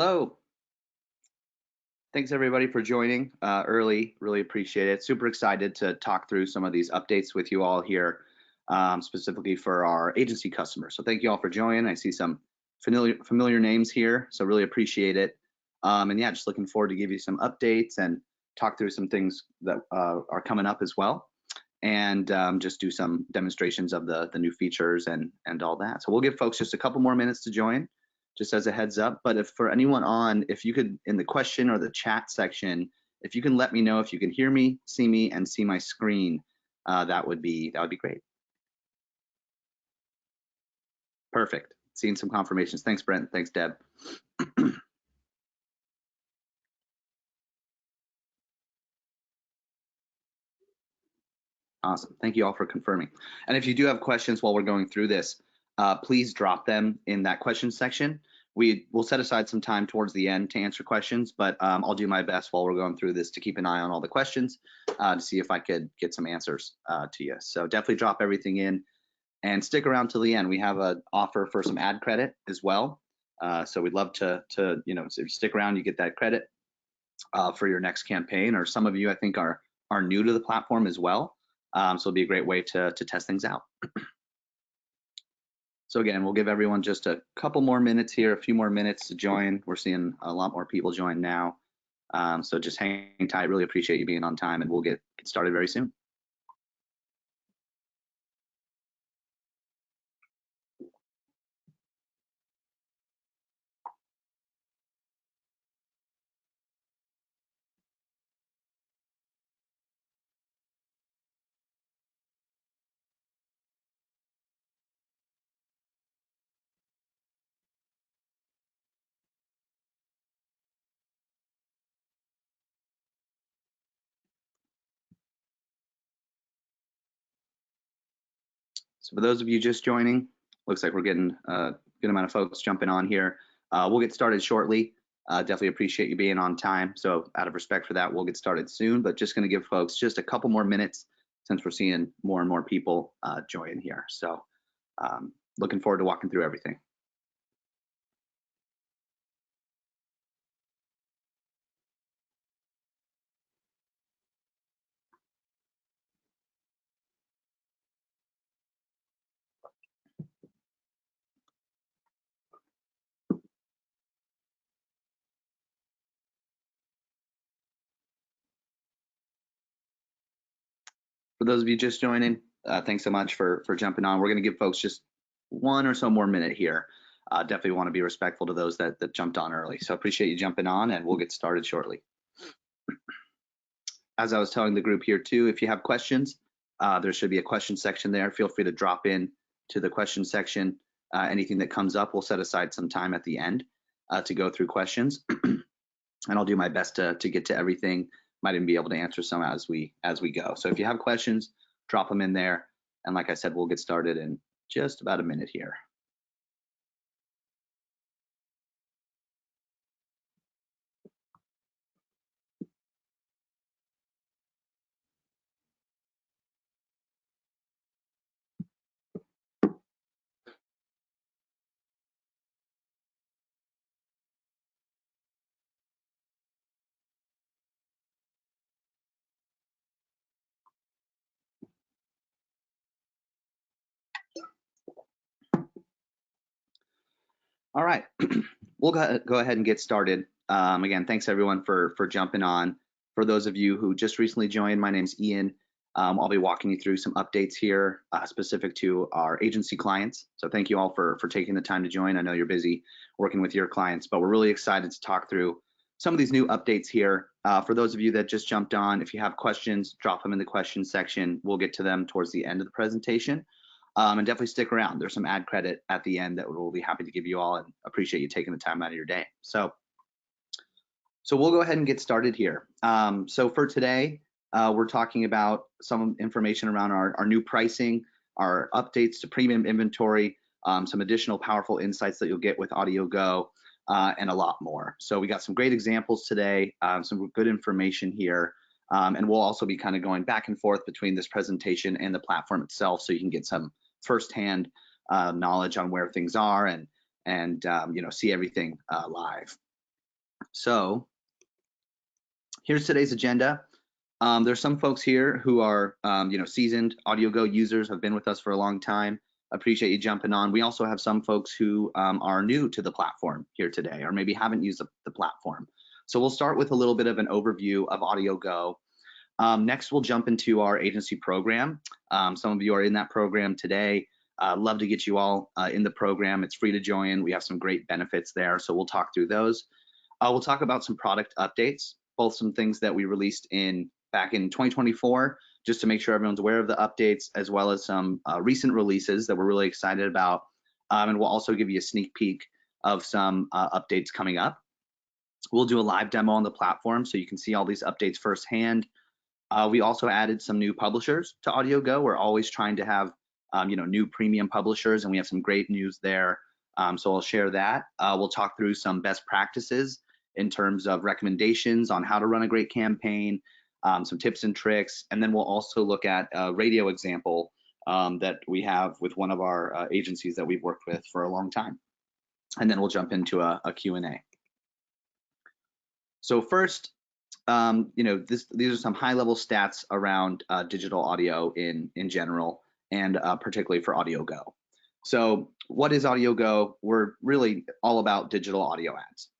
Hello. Thanks everybody for joining early. Really appreciate it. Super excited to talk through some of these updates with you all here, specifically for our agency customers. So thank you all for joining. I see some familiar names here, so really appreciate it. And yeah, just looking forward to give you some updates and talk through some things that are coming up as well, and just do some demonstrations of the new features and all that. So we'll give folks just a couple more minutes to join, just as a heads up. But if for anyone on, if you could, in the question or the chat section, if you can let me know if you can hear me, and see my screen, that would be great. Perfect. Seeing some confirmations. Thanks, Brent. Thanks, Deb. Awesome. Thank you all for confirming. And if you do have questions while we're going through this, please drop them in that question section. We will set aside some time towards the end to answer questions, but I'll do my best while we're going through this to keep an eye on all the questions to see if I could get some answers to you. So definitely drop everything in and stick around till the end. We have an offer for some ad credit as well. So we'd love to so if you stick around, you get that credit for your next campaign, or some of you I think are new to the platform as well. So it'll be a great way to test things out. So again, we'll give everyone just a couple more minutes here, a few more minutes to join. We're seeing a lot more people join now. So just hang tight. Really appreciate you being on time, and we'll get started very soon. So for those of you just joining, looks like we're getting a good amount of folks jumping on here. We'll get started shortly. Definitely appreciate you being on time. So out of respect for that, we'll get started soon, but just gonna give folks just a couple more minutes since we're seeing more and more people join here. So looking forward to walking through everything. For those of you just joining, thanks so much for jumping on. We're going to give folks just one or so more minute here. Definitely want to be respectful to those that jumped on early. So appreciate you jumping on, and we'll get started shortly. As I was telling the group here too, if you have questions, there should be a question section there. Feel free to drop in to the question section. Anything that comes up, we'll set aside some time at the end to go through questions. And I'll do my best to get to everything. Might even be able to answer some as we go. So if you have questions, drop them in there. And like I said, we'll get started in just about a minute here. All right, we'll go ahead and get started. Again, thanks everyone for jumping on. For those of you who just recently joined, my name's Ian. I'll be walking you through some updates here specific to our agency clients. So thank you all for taking the time to join. I know you're busy working with your clients, but we're really excited to talk through some of these new updates here. For those of you that just jumped on, if you have questions, drop them in the question section. We'll get to them towards the end of the presentation. And definitely stick around. There's some ad credit at the end that we'll be happy to give you all, and appreciate you taking the time out of your day. So we'll go ahead and get started here. So for today, we're talking about some information around our new pricing, our updates to premium inventory, some additional powerful insights that you'll get with AudioGO, and a lot more. So we got some great examples today, some good information here. And we'll also be kind of going back and forth between this presentation and the platform itself, so you can get some firsthand knowledge on where things are and see everything live. So here's today's agenda. There's some folks here who are seasoned AudioGO users, have been with us for a long time. Appreciate you jumping on. We also have some folks who are new to the platform here today, or maybe haven't used the platform. So we'll start with a little bit of an overview of AudioGO. Next, we'll jump into our agency program. Some of you are in that program today. Love to get you all in the program. It's free to join. We have some great benefits there, so we'll talk through those. We'll talk about some product updates, both some things that we released back in 2024, just to make sure everyone's aware of the updates, as well as some recent releases that we're really excited about. And we'll also give you a sneak peek of some updates coming up. We'll do a live demo on the platform so you can see all these updates firsthand. We also added some new publishers to AudioGO. We're always trying to have new premium publishers, and we have some great news there. So I'll share that. We'll talk through some best practices in terms of recommendations on how to run a great campaign, some tips and tricks, and then we'll also look at a radio example that we have with one of our agencies that we've worked with for a long time. And then we'll jump into a Q&A. So first, these are some high-level stats around digital audio in general, and particularly for AudioGO. So what is AudioGO? We're really all about digital audio ads.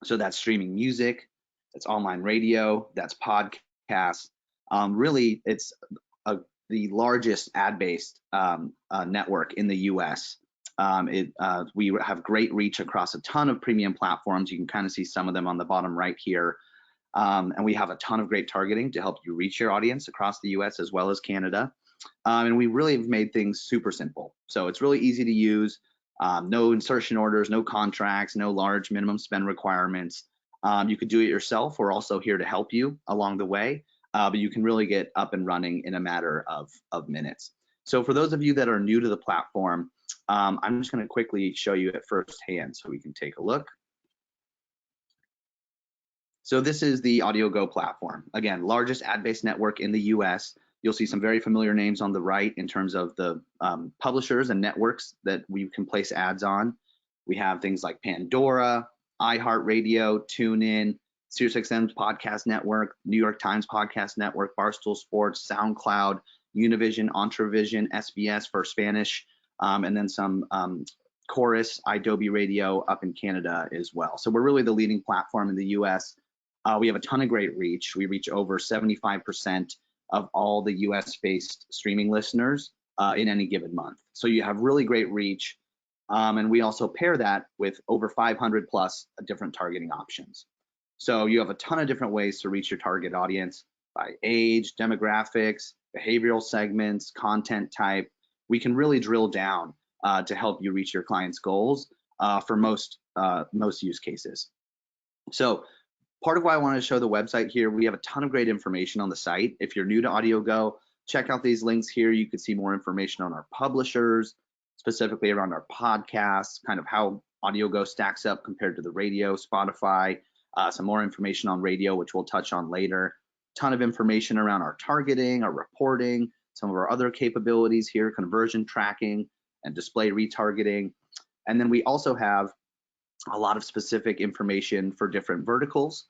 So that's streaming music, that's online radio, that's podcasts. Really, it's the largest ad-based network in the US. We have great reach across a ton of premium platforms. You can kind of see some of them on the bottom right here. And we have a ton of great targeting to help you reach your audience across the US as well as Canada. And we really have made things super simple. So it's really easy to use. No insertion orders, no contracts, no large minimum spend requirements. You could do it yourself. We're also here to help you along the way, but you can really get up and running in a matter of minutes. So for those of you that are new to the platform, I'm just going to quickly show you it firsthand so we can take a look. So this is the AudioGO platform. Again, largest ad-based network in the US. You'll see some very familiar names on the right in terms of the publishers and networks that we can place ads on. We have things like Pandora, iHeartRadio, TuneIn, SiriusXM's podcast network, New York Times podcast network, Barstool Sports, SoundCloud, Univision, Entravision, SBS for Spanish, and then some Chorus, iDobi Radio up in Canada as well. So we're really the leading platform in the US. We have a ton of great reach. We reach over 75% of all the US-based streaming listeners in any given month. So you have really great reach. And we also pair that with over 500 plus different targeting options. So you have a ton of different ways to reach your target audience by age, demographics, behavioral segments, content type. We can really drill down to help you reach your clients' goals for most use cases. So part of why I wanted to show the website here, we have a ton of great information on the site. If you're new to AudioGO, check out these links here. You can see more information on our publishers, specifically around our podcasts, kind of how AudioGO stacks up compared to the radio, Spotify, some more information on radio, which we'll touch on later. Ton of information around our targeting, our reporting, some of our other capabilities here, conversion tracking and display retargeting. And then we also have a lot of specific information for different verticals.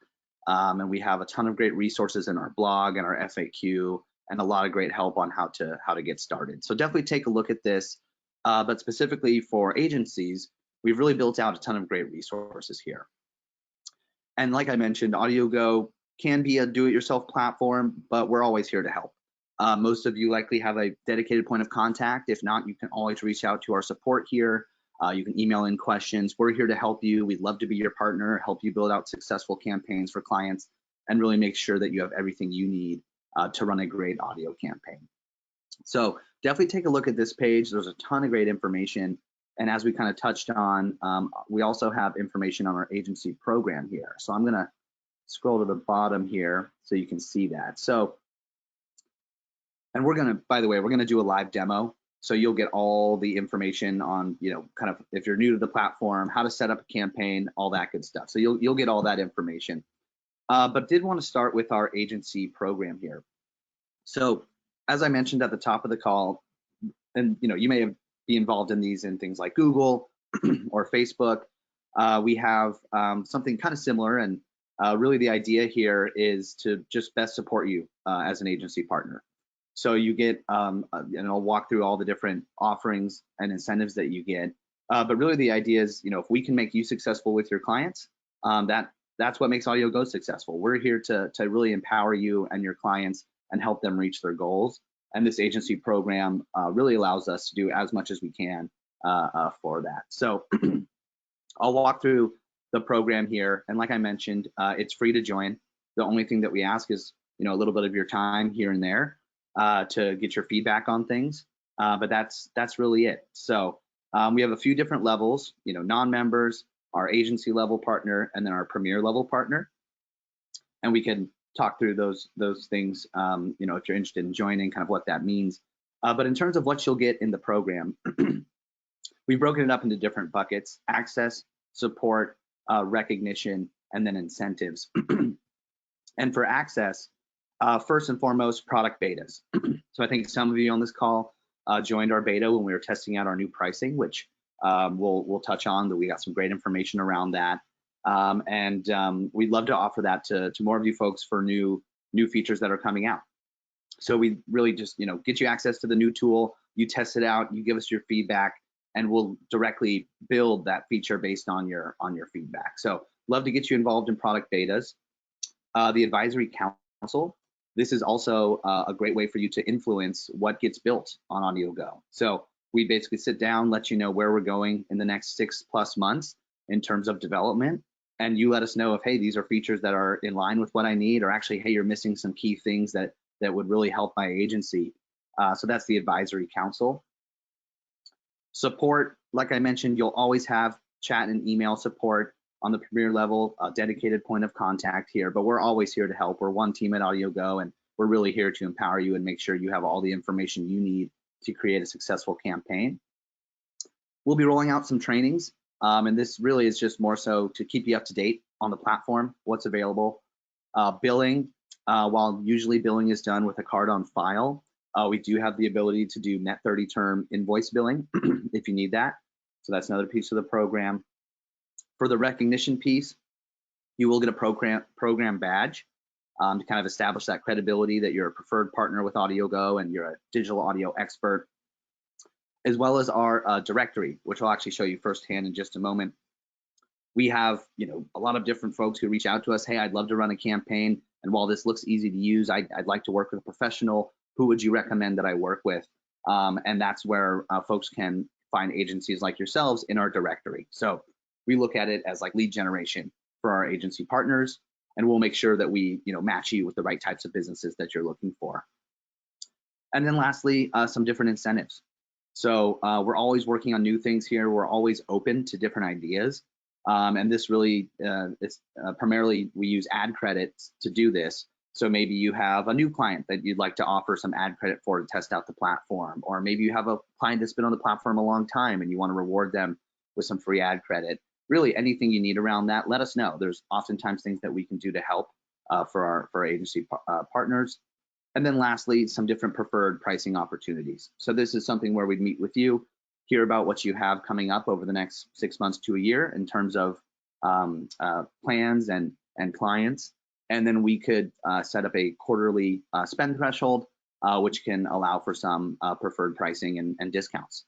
And we have a ton of great resources in our blog and our FAQ, and a lot of great help on how to get started. So definitely take a look at this. But specifically for agencies, we've really built out a ton of great resources here. And like I mentioned, AudioGO can be a do-it-yourself platform, but we're always here to help. Most of you likely have a dedicated point of contact. If not, you can always reach out to our support here. You can email in questions. We're here to help you. We'd love to be your partner, help you build out successful campaigns for clients, and really make sure that you have everything you need to run a great audio campaign. So definitely take a look at this page. There's a ton of great information. And as we kind of touched on, we also have information on our agency program here. So I'm gonna scroll to the bottom here so you can see that. So, and we're gonna, by the way, we're gonna do a live demo. So you'll get all the information on, kind of if you're new to the platform, how to set up a campaign, all that good stuff. So you'll get all that information. But did want to start with our agency program here. So as I mentioned at the top of the call, and you may be involved in these in things like Google or Facebook. we have something kind of similar, and really the idea here is to just best support you as an agency partner. So you get, and I'll walk through all the different offerings and incentives that you get. But really the idea is, if we can make you successful with your clients, that's what makes AudioGO successful. We're here to really empower you and your clients and help them reach their goals. And this agency program really allows us to do as much as we can for that. So I'll walk through the program here. And like I mentioned, it's free to join. The only thing that we ask is, a little bit of your time here and there to get your feedback on things. But that's really it. So we have a few different levels, non-members, our agency level partner, and then our premier level partner. And we can talk through those things, if you're interested in joining, kind of what that means. But in terms of what you'll get in the program, we've broken it up into different buckets: access, support, recognition, and then incentives. And for access, first and foremost, product betas. So I think some of you on this call joined our beta when we were testing out our new pricing, which we'll touch on. That we got some great information around that. We'd love to offer that to more of you folks for new features that are coming out. So we really just get you access to the new tool, you test it out, you give us your feedback, and we'll directly build that feature based on your feedback. So love to get you involved in product betas. The advisory council. This is also a great way for you to influence what gets built on AudioGO. So we basically sit down, let you know where we're going in the next 6+ months in terms of development, and you let us know if, hey, these are features that are in line with what I need, or actually, hey, you're missing some key things that would really help my agency. So that's the advisory council. Support, like I mentioned, you'll always have chat and email support on the premier level, a dedicated point of contact here, but we're always here to help. We're one team at AudioGO, and we're really here to empower you and make sure you have all the information you need to create a successful campaign. We'll be rolling out some trainings, and this really is just more so to keep you up to date on the platform, what's available. Billing, while usually billing is done with a card on file, we do have the ability to do net 30 term invoice billing if you need that. So that's another piece of the program. For the recognition piece, you will get a program badge to kind of establish that credibility that you're a preferred partner with AudioGO and you're a digital audio expert, as well as our directory, which I'll actually show you firsthand in just a moment. We have, a lot of different folks who reach out to us. Hey, I'd love to run a campaign, and while this looks easy to use, I'd like to work with a professional. Who would you recommend that I work with? And that's where folks can find agencies like yourselves in our directory. So we look at it as like lead generation for our agency partners, and we'll make sure that we match you with the right types of businesses that you're looking for. And then lastly, some different incentives. So we're always working on new things here. We're always open to different ideas. And this really is primarily we use ad credits to do this. So maybe you have a new client that you'd like to offer some ad credit for to test out the platform, or maybe you have a client that's been on the platform a long time and you want to reward them with some free ad credit. Really, anything you need around that, let us know. There's oftentimes things that we can do to help for our agency partners. And then lastly, some different preferred pricing opportunities. So this is something where we'd meet with you, hear about what you have coming up over the next 6 months to a year in terms of plans and clients. And then we could set up a quarterly spend threshold, which can allow for some preferred pricing and discounts.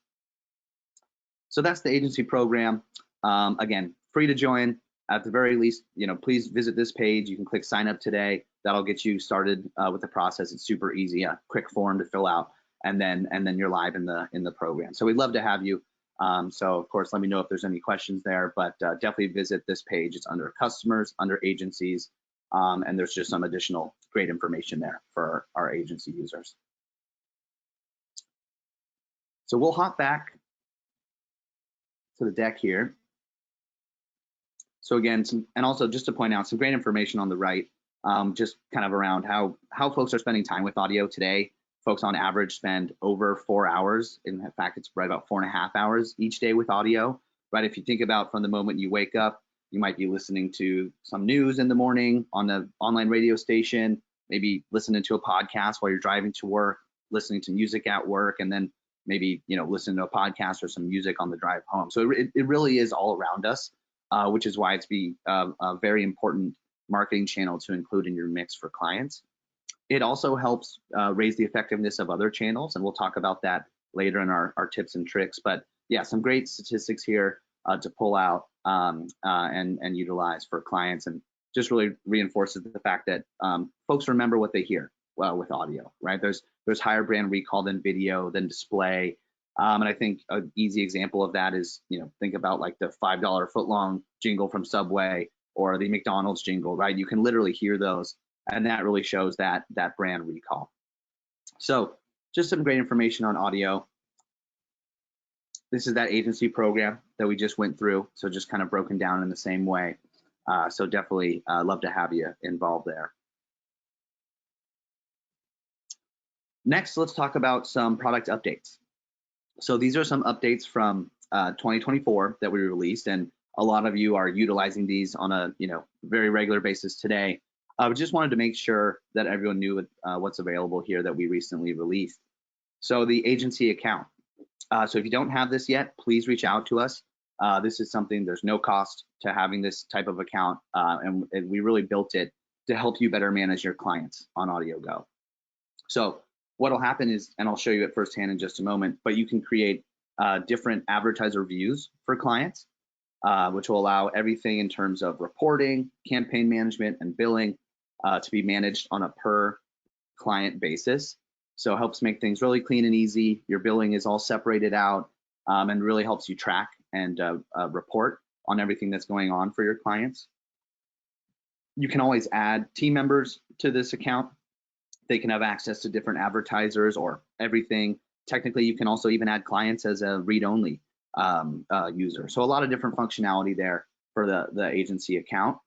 So that's the agency program. Again, free to join. At the very least, please visit this page. You can click sign up today. That'll get you started with the process. It's super easy, a quick form to fill out, and then you're live in the program. So we'd love to have you. So of course, let me know if there's any questions there, but definitely visit this page. It's under customers, under agencies, and there's just some additional great information there for our agency users. So we'll hop back to the deck here. So again, and also just to point out some great information on the right, just kind of around how folks are spending time with audio today. Folks on average spend over 4 hours. In fact, it's right about 4.5 hours each day with audio, right? If you think about from the moment you wake up, you might be listening to some news in the morning on the online radio station, maybe listening to a podcast while you're driving to work, listening to music at work, and then maybe, listening to a podcast or some music on the drive home. So it really is all around us. which is why it's a very important marketing channel to include in your mix for clients. It also helps raise the effectiveness of other channels, and we'll talk about that later in our tips and tricks. But yeah, some great statistics here to pull out and utilize for clients, and just really reinforces the fact that folks remember what they hear with audio, right? There's higher brand recall than video, than display. And I think an easy example of that is, think about like the $5 footlong jingle from Subway or the McDonald's jingle, right? You can literally hear those, and that really shows that brand recall. So just some great information on audio. This is that agency program that we just went through, so just kind of broken down in the same way. So definitely love to have you involved there. Next, let's talk about some product updates. So these are some updates from 2024 that we released, and a lot of you are utilizing these on a very regular basis today. I just wanted to make sure that everyone knew what's available here that we recently released. So the agency account. So if you don't have this yet, please reach out to us. This is something, there's no cost to having this type of account, and we really built it to help you better manage your clients on AudioGO. So what'll happen is, and I'll show you it firsthand in just a moment, but you can create different advertiser views for clients, which will allow everything in terms of reporting, campaign management, and billing to be managed on a per client basis. So it helps make things really clean and easy. Your billing is all separated out, and really helps you track and report on everything that's going on for your clients. You can always add team members to this account. They can have access to different advertisers or everything. Technically, you can also even add clients as a read-only user. So a lot of different functionality there for the agency account.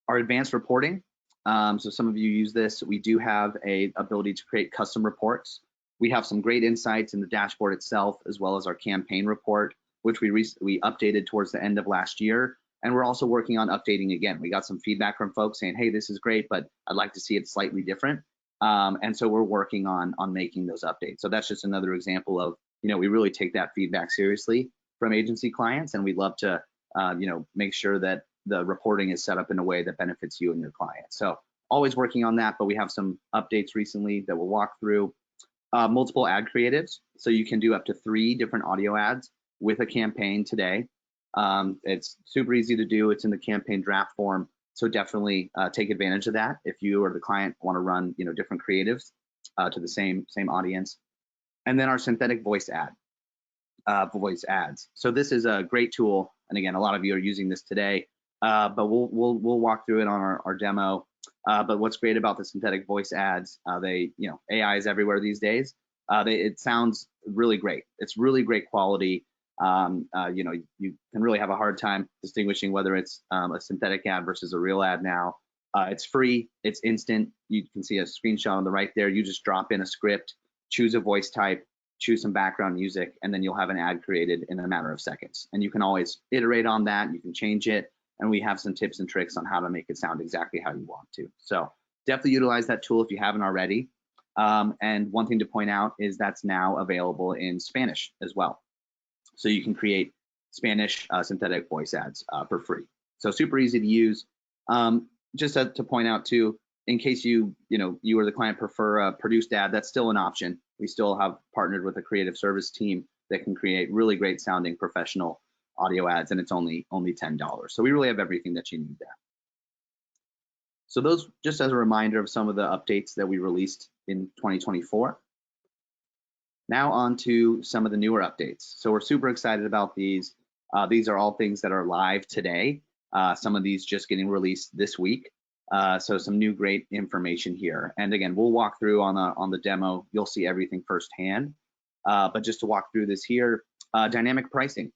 Our advanced reporting. So some of you use this. We do have a ability to create custom reports. We have some great insights in the dashboard itself, as well as our campaign report, which we updated towards the end of last year. And we're also working on updating again. We got some feedback from folks saying, hey, this is great, but I'd like to see it slightly different. And so we're working on making those updates. So that's just another example of, we really take that feedback seriously from agency clients, and we'd love to, make sure that the reporting is set up in a way that benefits you and your clients. So always working on that, but we have some updates recently that we'll walk through. Multiple ad creatives. So you can do up to 3 different audio ads with a campaign today. It's super easy to do. It's in the campaign draft form. So definitely take advantage of that if you or the client want to run different creatives to the same audience. And then our synthetic voice ads. So this is a great tool, and again, a lot of you are using this today, but we'll walk through it on our demo. But what's great about the synthetic voice ads, AI is everywhere these days. It sounds really great. It's really great quality. You can really have a hard time distinguishing whether it's a synthetic ad versus a real ad now. It's free, it's instant. You can see a screenshot on the right there. You just drop in a script, choose a voice type, choose some background music, and then you'll have an ad created in a matter of seconds. And you can always iterate on that, you can change it, and we have some tips and tricks on how to make it sound exactly how you want to. So definitely utilize that tool if you haven't already. And one thing to point out is that's now available in Spanish as well. So you can create Spanish synthetic voice ads for free. So super easy to use. Just to point out too, in case you or the client prefer a produced ad, that's still an option. We still have partnered with a creative service team that can create really great sounding professional audio ads, and it's only $10. So we really have everything that you need there. So those, just as a reminder of some of the updates that we released in 2024. Now on to some of the newer updates. So we're super excited about these. These are all things that are live today. Some of these just getting released this week. So some new great information here. And again, we'll walk through on the demo. You'll see everything firsthand. But just to walk through this here, dynamic pricing.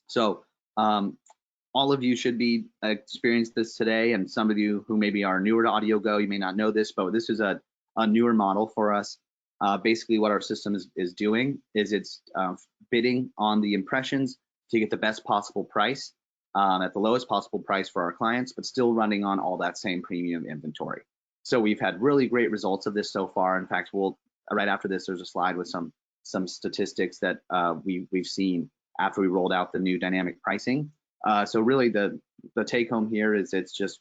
So all of you should be experienced this today, and some of you who maybe are newer to AudioGO, you may not know this, but this is a newer model for us. Basically what our system is doing is it's bidding on the impressions to get the best possible price at the lowest possible price for our clients, but still running on all that same premium inventory. So we've had really great results of this so far. In fact, right after this, there's a slide with some statistics that we've seen after we rolled out the new dynamic pricing. So really the take home here is it's just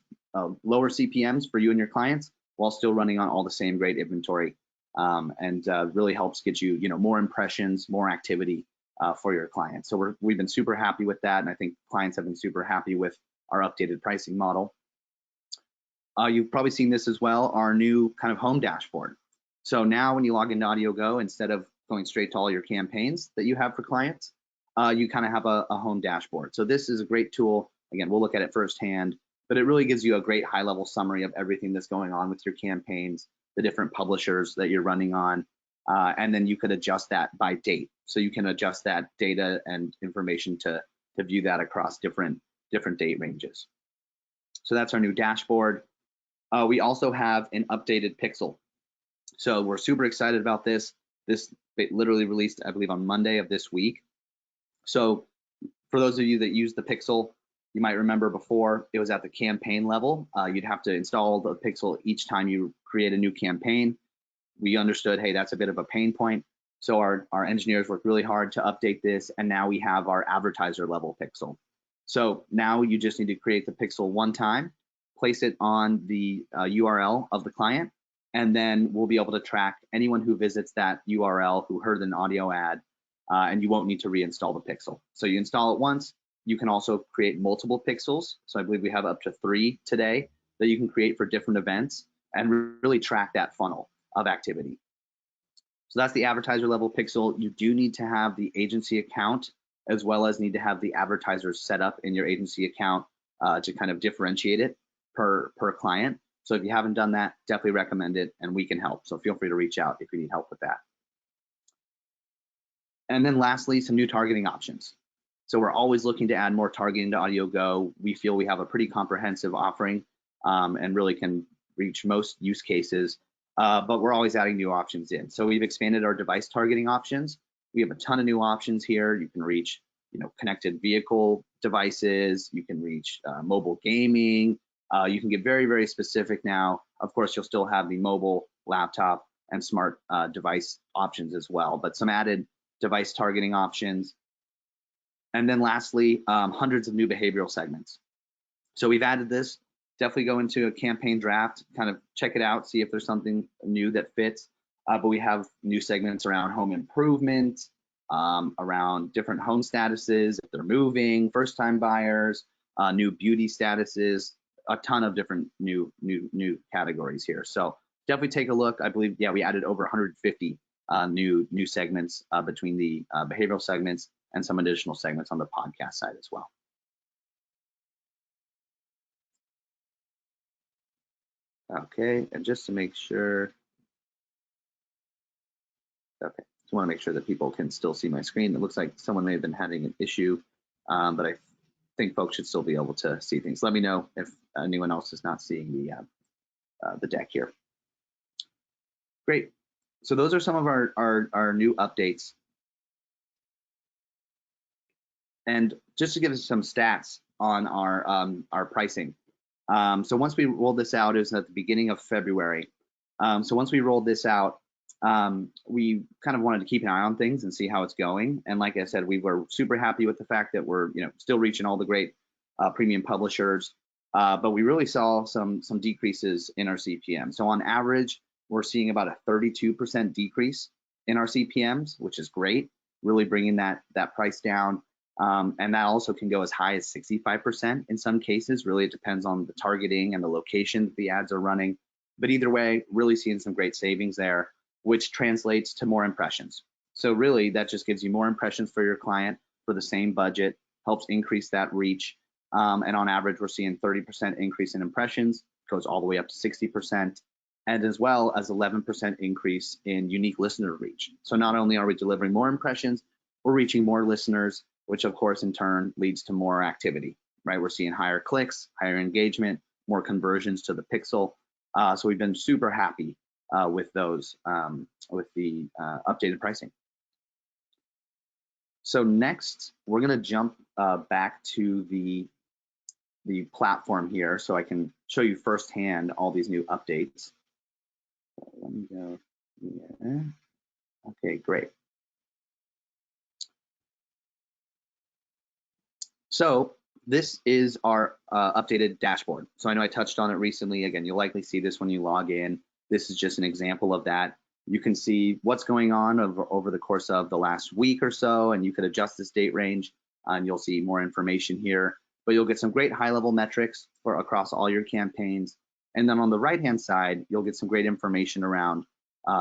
lower CPMs for you and your clients while still running on all the same great inventory, and really helps get you, more impressions, more activity for your clients. So we've been super happy with that, and I think clients have been super happy with our updated pricing model. You've probably seen this as well, our new kind of home dashboard. So now when you log into AudioGO, instead of going straight to all your campaigns that you have for clients, you kind of have a home dashboard. So this is a great tool. Again, we'll look at it firsthand, but it really gives you a great high-level summary of everything that's going on with your campaigns, the different publishers that you're running on, and then you could adjust that by date. So you can adjust that data and information to view that across different date ranges. So that's our new dashboard. We also have an updated pixel. So we're super excited about this. This literally released, I believe, on Monday of this week. So for those of you that use the pixel, you might remember before it was at the campaign level. You'd have to install the pixel each time you create a new campaign. We understood, hey, that's a bit of a pain point. So our engineers worked really hard to update this, and now we have our advertiser level pixel. So now you just need to create the pixel one time, place it on the URL of the client, and then we'll be able to track anyone who visits that URL who heard an audio ad, and you won't need to reinstall the pixel. So you install it once. You can also create multiple pixels. So I believe we have up to 3 today that you can create for different events and really track that funnel of activity. So that's the advertiser level pixel. You do need to have the agency account as well as need to have the advertisers set up in your agency account to kind of differentiate it per client. So if you haven't done that, definitely recommend it, and we can help. So feel free to reach out if you need help with that. And then lastly, some new targeting options. So we're always looking to add more targeting to AudioGO. We feel we have a pretty comprehensive offering and really can reach most use cases, but we're always adding new options in. So we've expanded our device targeting options. We have a ton of new options here. You can reach, connected vehicle devices. You can reach mobile gaming. You can get very, very specific now. Of course, you'll still have the mobile, laptop, and smart device options as well, but some added device targeting options. And then lastly, hundreds of new behavioral segments. So we've added this. Definitely go into a campaign draft, kind of check it out, see if there's something new that fits. But we have new segments around home improvement, around different home statuses, if they're moving, first-time buyers, new beauty statuses, a ton of different new categories here. So definitely take a look. I believe, we added over 150 new segments between the behavioral segments and some additional segments on the podcast side as well. Okay, and just to make sure, okay, just want to make sure that people can still see my screen. It looks like someone may have been having an issue, but I think folks should still be able to see things. Let me know if anyone else is not seeing the deck here. Great. So those are some of our new updates. And just to give us some stats on our pricing. So once we rolled this out, it was at the beginning of February. So once we rolled this out, we kind of wanted to keep an eye on things and see how it's going. And like I said, we were super happy with the fact that we're still reaching all the great premium publishers, but we really saw some decreases in our CPM. So on average, we're seeing about a 32% decrease in our CPMs, which is great, really bringing that price down. And that also can go as high as 65% in some cases. Really, it depends on the targeting and the location that the ads are running. But either way, really seeing some great savings there, which translates to more impressions. So really, that just gives you more impressions for your client for the same budget, helps increase that reach. And on average, we're seeing 30% increase in impressions, goes all the way up to 60%, and as well as 11% increase in unique listener reach. So not only are we delivering more impressions, we're reaching more listeners, which of course in turn leads to more activity, right? We're seeing higher clicks, higher engagement, more conversions to the pixel. So we've been super happy with those, with the updated pricing. So next, we're gonna jump back to the platform here so I can show you firsthand all these new updates. So let me go here. Okay, great. So this is our updated dashboard. So I know I touched on it recently. Again, you'll likely see this when you log in. This is just an example of that. You can see what's going on over the course of the last week or so, and you could adjust this date range, and you'll see more information here. But you'll get some great high-level metrics for across all your campaigns. And then on the right-hand side, you'll get some great information around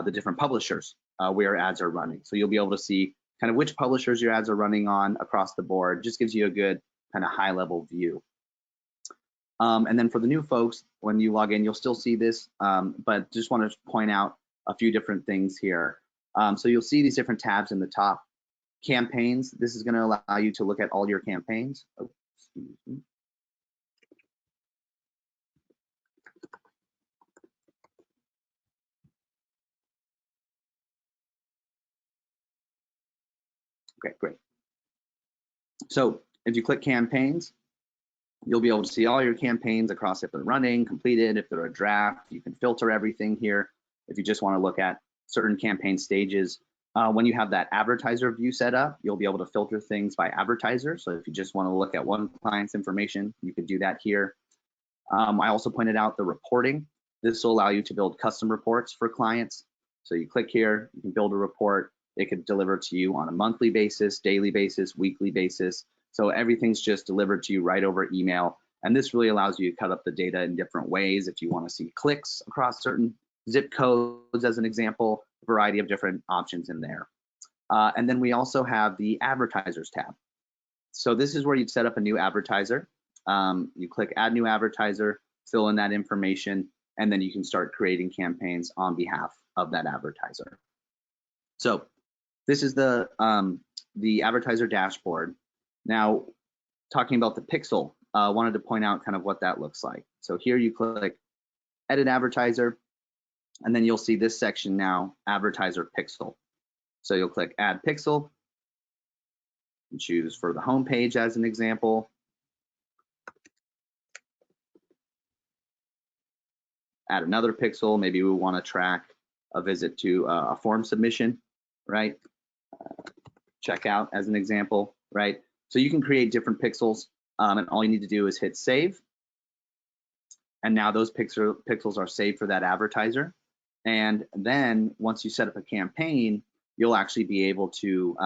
the different publishers where ads are running. So you'll be able to see kind of which publishers your ads are running on across the board. Just gives you a good kind of high-level view. And then for the new folks, when you log in, you'll still see this, but just want to point out a few different things here. So you'll see these different tabs in the top. Campaigns, this is going to allow you to look at all your campaigns. Oh, excuse me. Okay, great. So if you click campaigns, you'll be able to see all your campaigns across if they're running, completed, if they're a draft. You can filter everything here if you just want to look at certain campaign stages. When you have that advertiser view set up, you'll be able to filter things by advertiser. So if you just want to look at one client's information, you can do that here. I also pointed out the reporting. This will allow you to build custom reports for clients. So you click here, you can build a report. It could deliver to you on a monthly basis, daily basis, weekly basis. So everything's just delivered to you right over email. And this really allows you to cut up the data in different ways. If you want to see clicks across certain zip codes, as an example, a variety of different options in there. And then we also have the advertisers tab. So this is where you'd set up a new advertiser. You click add new advertiser, fill in that information, and then you can start creating campaigns on behalf of that advertiser. So this is the advertiser dashboard. Now, talking about the pixel, wanted to point out kind of what that looks like. So here you click edit advertiser, and then you'll see this section now, advertiser pixel. So you'll click add pixel, and choose for the home page as an example. Add another pixel, maybe we want to track a visit to a form submission, right? Checkout as an example, right? So you can create different pixels, and all you need to do is hit save. And now those pixels are saved for that advertiser. And then once you set up a campaign, you'll actually be able to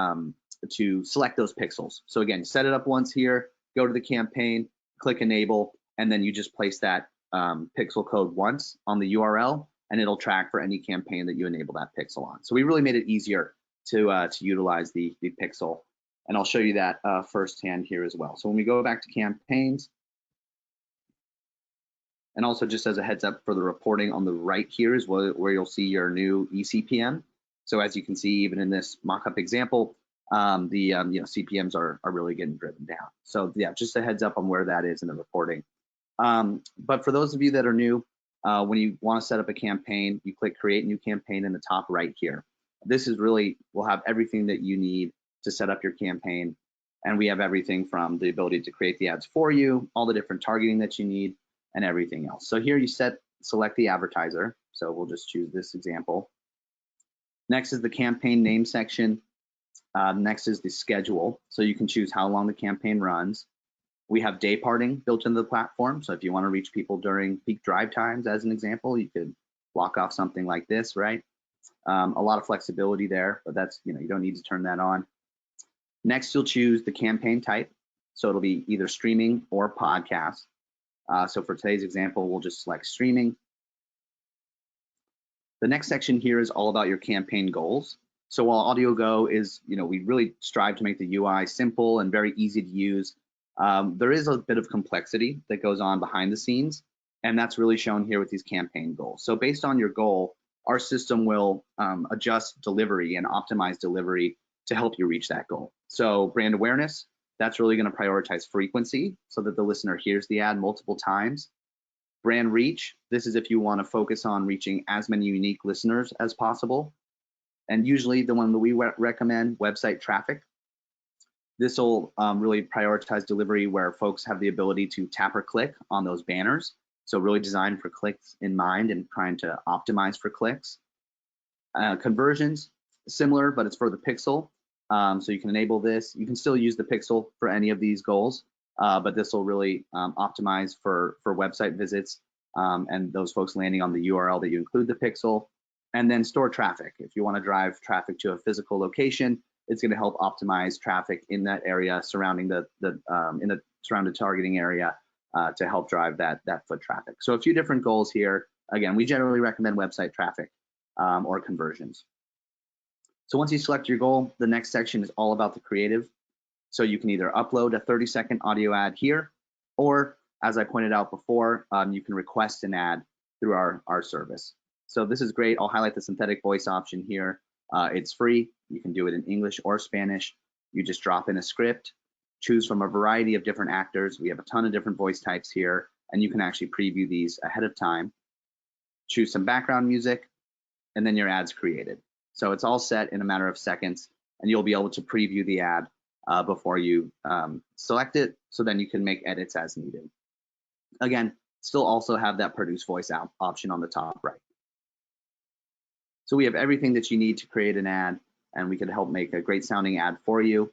select those pixels. So again, set it up once here, go to the campaign, click enable, and then you just place that pixel code once on the URL, and it'll track for any campaign that you enable that pixel on. So we really made it easier to utilize the pixel, and I'll show you that firsthand here as well. So when we go back to campaigns, and also just as a heads up for the reporting on the right here is where you'll see your new eCPM. So as you can see, even in this mock-up example, the CPMs are really getting driven down. So yeah, just a heads up on where that is in the reporting. But for those of you that are new, when you want to set up a campaign, you click create new campaign in the top right here. This is really, will have everything that you need to set up your campaign. And we have everything from the ability to create the ads for you, all the different targeting that you need, and everything else. So here you select the advertiser. So we'll just choose this example. Next is the campaign name section. Next is the schedule. So you can choose how long the campaign runs. We have day parting built into the platform. So if you want to reach people during peak drive times, as an example, you could block off something like this, right? A lot of flexibility there, but that's, you don't need to turn that on. Next, you'll choose the campaign type. So it'll be either streaming or podcast. So for today's example, we'll just select streaming. The next section here is all about your campaign goals. So while AudioGO is, we really strive to make the UI simple and very easy to use, there is a bit of complexity that goes on behind the scenes, and that's really shown here with these campaign goals. So based on your goal, our system will adjust delivery and optimize delivery to help you reach that goal. So brand awareness, that's really going to prioritize frequency so that the listener hears the ad multiple times. Brand reach, this is if you want to focus on reaching as many unique listeners as possible. And usually the one that we recommend, website traffic. This will really prioritize delivery where folks have the ability to tap or click on those banners. So really designed for clicks in mind and trying to optimize for clicks. Conversions, similar, but it's for the pixel. So you can enable this. You can still use the pixel for any of these goals, but this will really optimize for website visits and those folks landing on the URL that you include the pixel. And then store traffic. If you want to drive traffic to a physical location, it's going to help optimize traffic in that area surrounding in the surrounded targeting area to help drive that foot traffic. So a few different goals here. Again, we generally recommend website traffic or conversions. So once you select your goal, the next section is all about the creative. So you can either upload a 30-second audio ad here, or as I pointed out before, you can request an ad through our service. So this is great. I'll highlight the synthetic voice option here. It's free. You can do it in English or Spanish. You just drop in a script, choose from a variety of different actors. We have a ton of different voice types here, and you can actually preview these ahead of time. Choose some background music, and then your ad's created. So it's all set in a matter of seconds, and you'll be able to preview the ad before you select it, so then you can make edits as needed. Again, still also have that produce voice option on the top right. So we have everything that you need to create an ad, and we can help make a great sounding ad for you.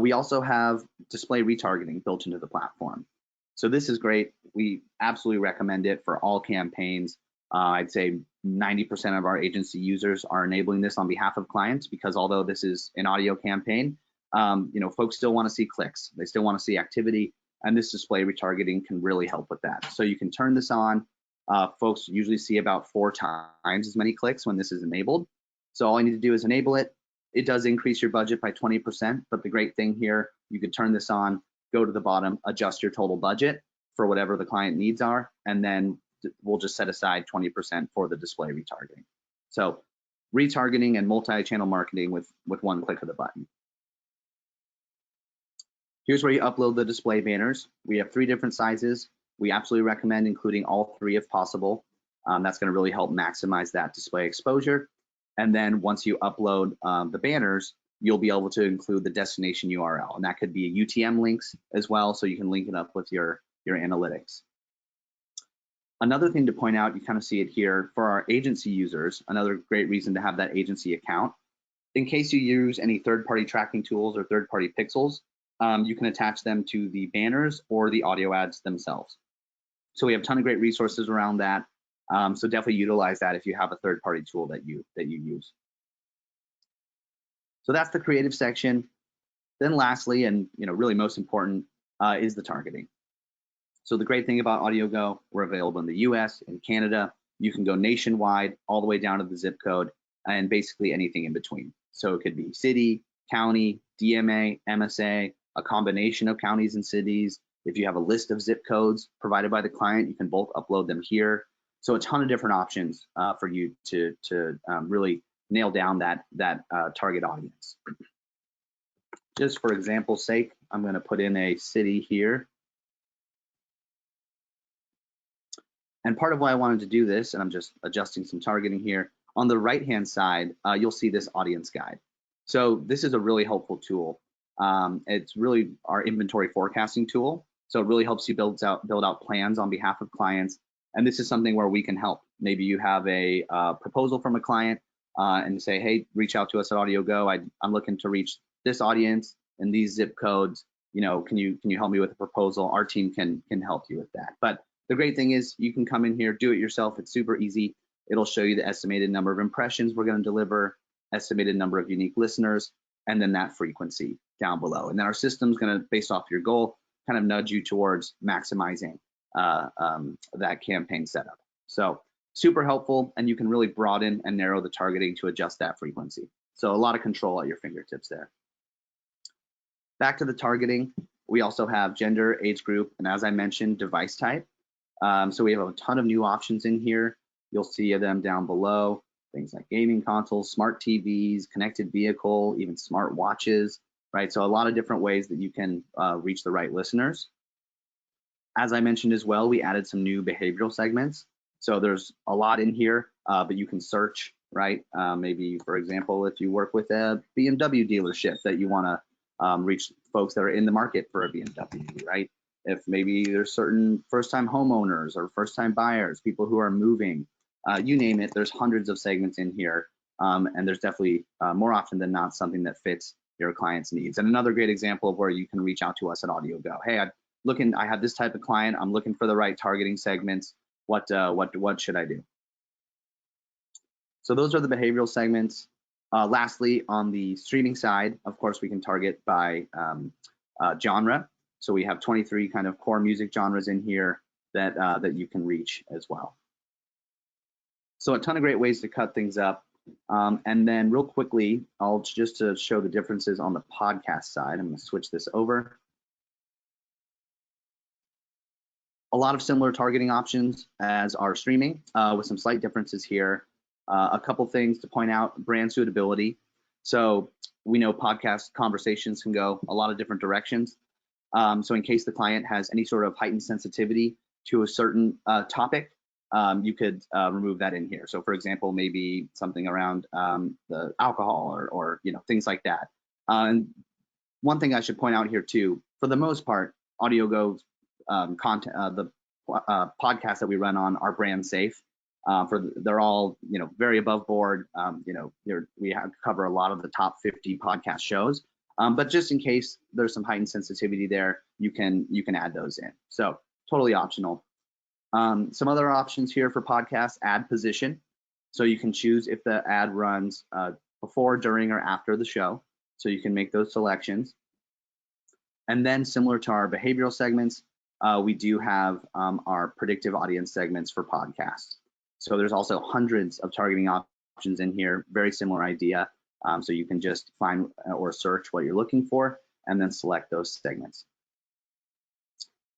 We also have display retargeting built into the platform. So this is great. We absolutely recommend it for all campaigns. I'd say 90% of our agency users are enabling this on behalf of clients, because although this is an audio campaign, folks still want to see clicks. They still want to see activity, and this display retargeting can really help with that. So you can turn this on. Folks usually see about 4 times as many clicks when this is enabled. So all you need to do is enable it. It does increase your budget by 20%, but the great thing here, you could turn this on, go to the bottom, adjust your total budget for whatever the client needs are, and then we'll just set aside 20% for the display retargeting. So retargeting and multi-channel marketing with one click of the button. Here's where you upload the display banners. We have 3 different sizes. We absolutely recommend including all 3 if possible. That's going to really help maximize that display exposure. And then once you upload the banners, you'll be able to include the destination URL, and that could be UTM links as well, so you can link it up with your analytics. Another thing to point out, you kind of see it here, for our agency users, another great reason to have that agency account. In case you use any third-party tracking tools or third-party pixels, you can attach them to the banners or the audio ads themselves. So we have a ton of great resources around that. So definitely utilize that if you have a third-party tool that you use. So that's the creative section. Then lastly, and really most important, is the targeting. So the great thing about AudioGO, we're available in the US, in Canada. You can go nationwide, all the way down to the zip code, and basically anything in between. So it could be city, county, DMA, MSA, a combination of counties and cities. If you have a list of zip codes provided by the client, you can both upload them here. So a ton of different options for you to really nail down that target audience. Just for example's sake, I'm going to put in a city here. And part of why I wanted to do this, and I'm just adjusting some targeting here, on the right-hand side, you'll see this audience guide. So this is a really helpful tool. It's really our inventory forecasting tool. So it really helps you build out plans on behalf of clients. And this is something where we can help. Maybe you have a proposal from a client and say, hey, reach out to us at AudioGO. I'm looking to reach this audience and these zip codes. Can you help me with a proposal? Our team can help you with that. But the great thing is you can come in here, do it yourself. It's super easy. It'll show you the estimated number of impressions we're going to deliver, estimated number of unique listeners, and then that frequency down below. And then our system's going to, based off your goal, kind of nudge you towards maximizing that campaign setup. So super helpful, and you can really broaden and narrow the targeting to adjust that frequency. So a lot of control at your fingertips there. Back to the targeting, we also have gender, age group, and as I mentioned, device type. So we have a ton of new options in here. You'll see them down below, things like gaming consoles, smart TVs, connected vehicle, even smart watches, right? So a lot of different ways that you can reach the right listeners. As I mentioned as well, we added some new behavioral segments. So there's a lot in here, but you can search, right? Maybe, for example, if you work with a BMW dealership that you want to reach folks that are in the market for a BMW, right? If maybe there's certain first-time homeowners or first-time buyers, people who are moving, you name it, there's hundreds of segments in here. And there's definitely more often than not something that fits your client's needs. And another great example of where you can reach out to us at AudioGO. Hey, I have this type of client. I'm looking for the right targeting segments. What should I do? So those are the behavioral segments. Lastly, on the streaming side, of course, we can target by genre. So we have 23 kind of core music genres in here that you can reach as well. So a ton of great ways to cut things up. And then real quickly, just to show the differences on the podcast side, I'm going to switch this over. A lot of similar targeting options as our streaming, with some slight differences here. A couple things to point out: brand suitability. So we know podcast conversations can go a lot of different directions. So in case the client has any sort of heightened sensitivity to a certain topic, you could remove that in here. So for example, maybe something around the alcohol or things like that. And one thing I should point out here too, for the most part, AudioGO's content, the podcasts that we run on are brand safe. They're all very above board. We cover a lot of the top 50 podcast shows. But just in case there's some heightened sensitivity there, you can add those in. So totally optional. Some other options here for podcasts: ad position. So you can choose if the ad runs before, during, or after the show. So you can make those selections. And then similar to our behavioral segments, we do have our predictive audience segments for podcasts. So there's also hundreds of targeting options in here, very similar idea. So you can just find or search what you're looking for and then select those segments.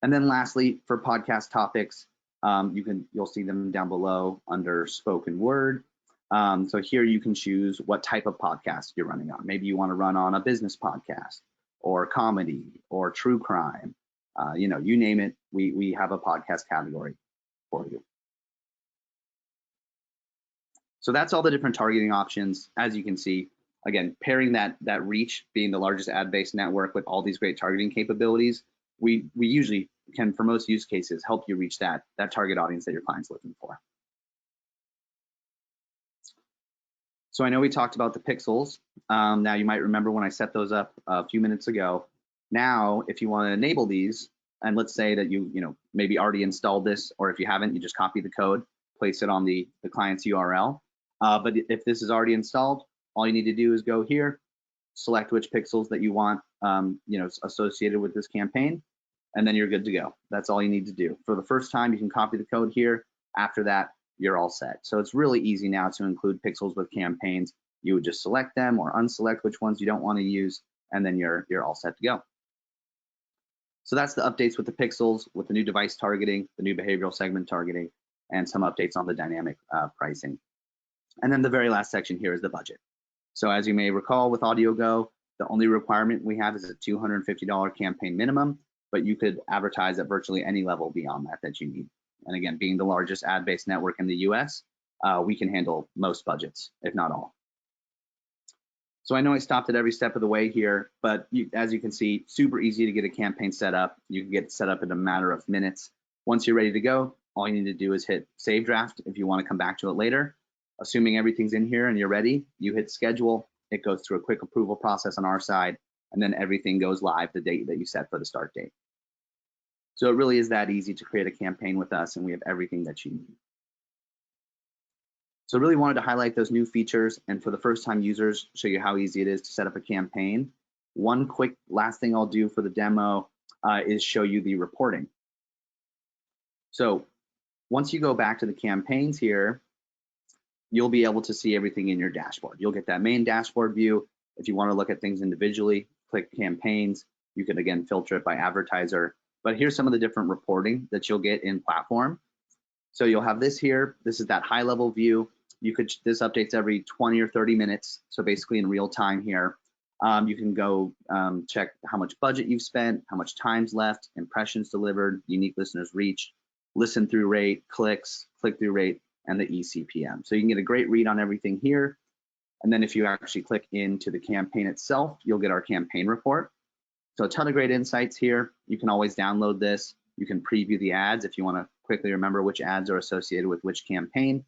And then lastly, for podcast topics, you'll see them down below under spoken word. So here you can choose what type of podcast you're running on. Maybe you want to run on a business podcast or comedy or true crime. You name it, we have a podcast category for you. So that's all the different targeting options. As you can see, again, pairing that reach, being the largest ad-based network with all these great targeting capabilities, we usually can, for most use cases, help you reach that target audience that your client's looking for. So I know we talked about the pixels. Now you might remember when I set those up a few minutes ago. Now, if you want to enable these, and let's say that you maybe already installed this, or if you haven't, you just copy the code, place it on the client's URL. But if this is already installed, all you need to do is go here, select which pixels that you want associated with this campaign, and then you're good to go. That's all you need to do. For the first time, you can copy the code here. After that, you're all set. So it's really easy now to include pixels with campaigns. You would just select them or unselect which ones you don't want to use, and then you're all set to go. So that's the updates with the pixels, with the new device targeting, the new behavioral segment targeting, and some updates on the dynamic pricing. And then the very last section here is the budget. So as you may recall with AudioGO, the only requirement we have is a $250 campaign minimum, but you could advertise at virtually any level beyond that you need. And again, being the largest ad-based network in the US, we can handle most budgets, if not all. So I know I stopped at every step of the way here, but as you can see, super easy to get a campaign set up. You can get it set up in a matter of minutes. Once you're ready to go, all you need to do is hit save draft if you want to come back to it later. Assuming everything's in here and you're ready, you hit schedule. It goes through a quick approval process on our side, and then everything goes live the date that you set for the start date. So it really is that easy to create a campaign with us, and we have everything that you need. So really wanted to highlight those new features, and for the first time users, show you how easy it is to set up a campaign. One quick last thing I'll do for the demo is show you the reporting. So once you go back to the campaigns here, you'll be able to see everything in your dashboard. You'll get that main dashboard view. If you want to look at things individually, click campaigns. You can again filter it by advertiser. But here's some of the different reporting that you'll get in platform. So you'll have this here. This is that high level view. This updates every 20 or 30 minutes. So basically in real time here. You can go check how much budget you've spent, how much time's left, impressions delivered, unique listeners reached, listen through rate, clicks, click through rate, and the eCPM. So you can get a great read on everything here. And then if you actually click into the campaign itself, you'll get our campaign report. So a ton of great insights here. You can always download this. You can preview the ads if you want to quickly remember which ads are associated with which campaign.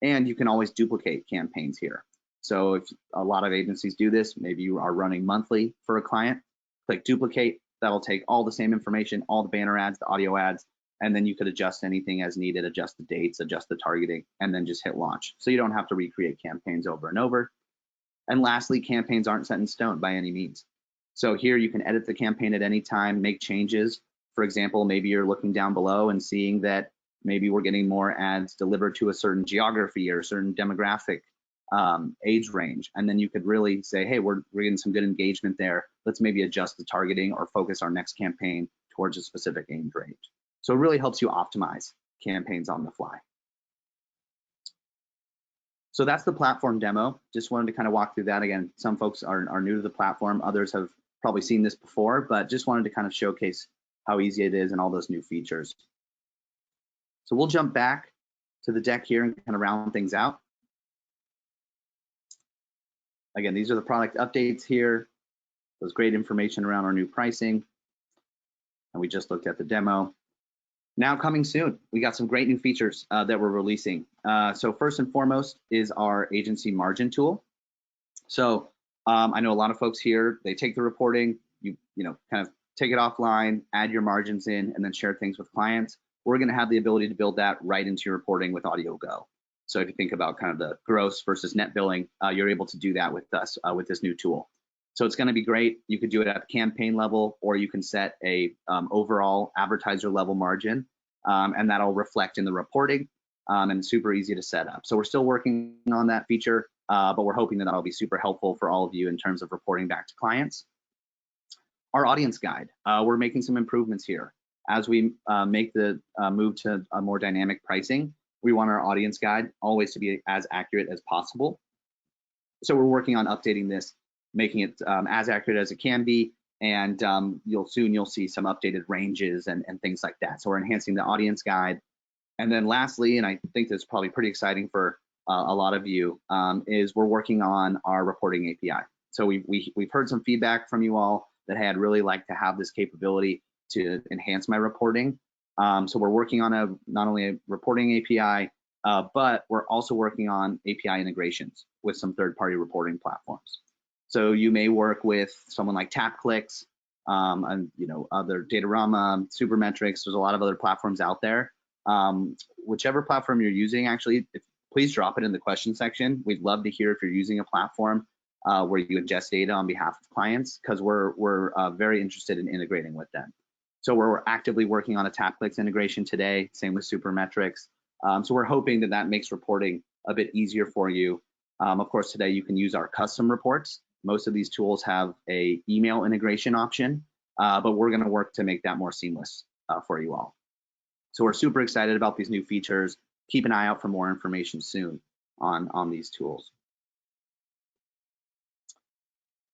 And you can always duplicate campaigns here. So if a lot of agencies do this, maybe you are running monthly for a client, click duplicate. That'll take all the same information, all the banner ads, the audio ads, and then you could adjust anything as needed, adjust the dates, adjust the targeting, and then just hit launch. So you don't have to recreate campaigns over and over. And lastly, campaigns aren't set in stone by any means. So here you can edit the campaign at any time, make changes. For example, maybe you're looking down below and seeing that maybe we're getting more ads delivered to a certain geography or a certain demographic age range. And then you could really say, hey, we're getting some good engagement there. Let's maybe adjust the targeting or focus our next campaign towards a specific age range. So it really helps you optimize campaigns on the fly. So that's the platform demo. Just wanted to kind of walk through that again. Some folks are new to the platform. Others have probably seen this before, but just wanted to kind of showcase how easy it is and all those new features. So we'll jump back to the deck here and kind of round things out. Again, these are the product updates here. There's great information around our new pricing. And we just looked at the demo. Now coming soon, we got some great new features that we're releasing. So first and foremost is our agency margin tool. So I know a lot of folks here, they take the reporting, you know, kind of take it offline, add your margins in, and then share things with clients. We're going to have the ability to build that right into your reporting with AudioGO. So if you think about kind of the gross versus net billing, you're able to do that with us with this new tool. So it's going to be great. You could do it at the campaign level, or you can set a overall advertiser level margin, and that'll reflect in the reporting, and super easy to set up. So we're still working on that feature, but we're hoping that that'll be super helpful for all of you in terms of reporting back to clients. Our audience guide, we're making some improvements here. As we make the move to a more dynamic pricing, we want our audience guide always to be as accurate as possible. So we're working on updating this, making it as accurate as it can be, and you'll see some updated ranges and things like that. So we're enhancing the audience guide. And then lastly, and I think this is probably pretty exciting for a lot of you, is we're working on our reporting API. So we've heard some feedback from you all that, hey, I'd really like to have this capability to enhance my reporting. So we're working on not only a reporting API, but we're also working on API integrations with some third-party reporting platforms. So you may work with someone like TapClicks, and other Datorama, Supermetrics. There's a lot of other platforms out there. Whichever platform you're using, actually, please drop it in the question section. We'd love to hear if you're using a platform where you ingest data on behalf of clients, because we're very interested in integrating with them. So we're actively working on a TapClicks integration today, same with Supermetrics. So we're hoping that makes reporting a bit easier for you. Of course, today you can use our custom reports. Most of these tools have a email integration option, but we're going to work to make that more seamless for you all. So we're super excited about these new features. Keep an eye out for more information soon on these tools.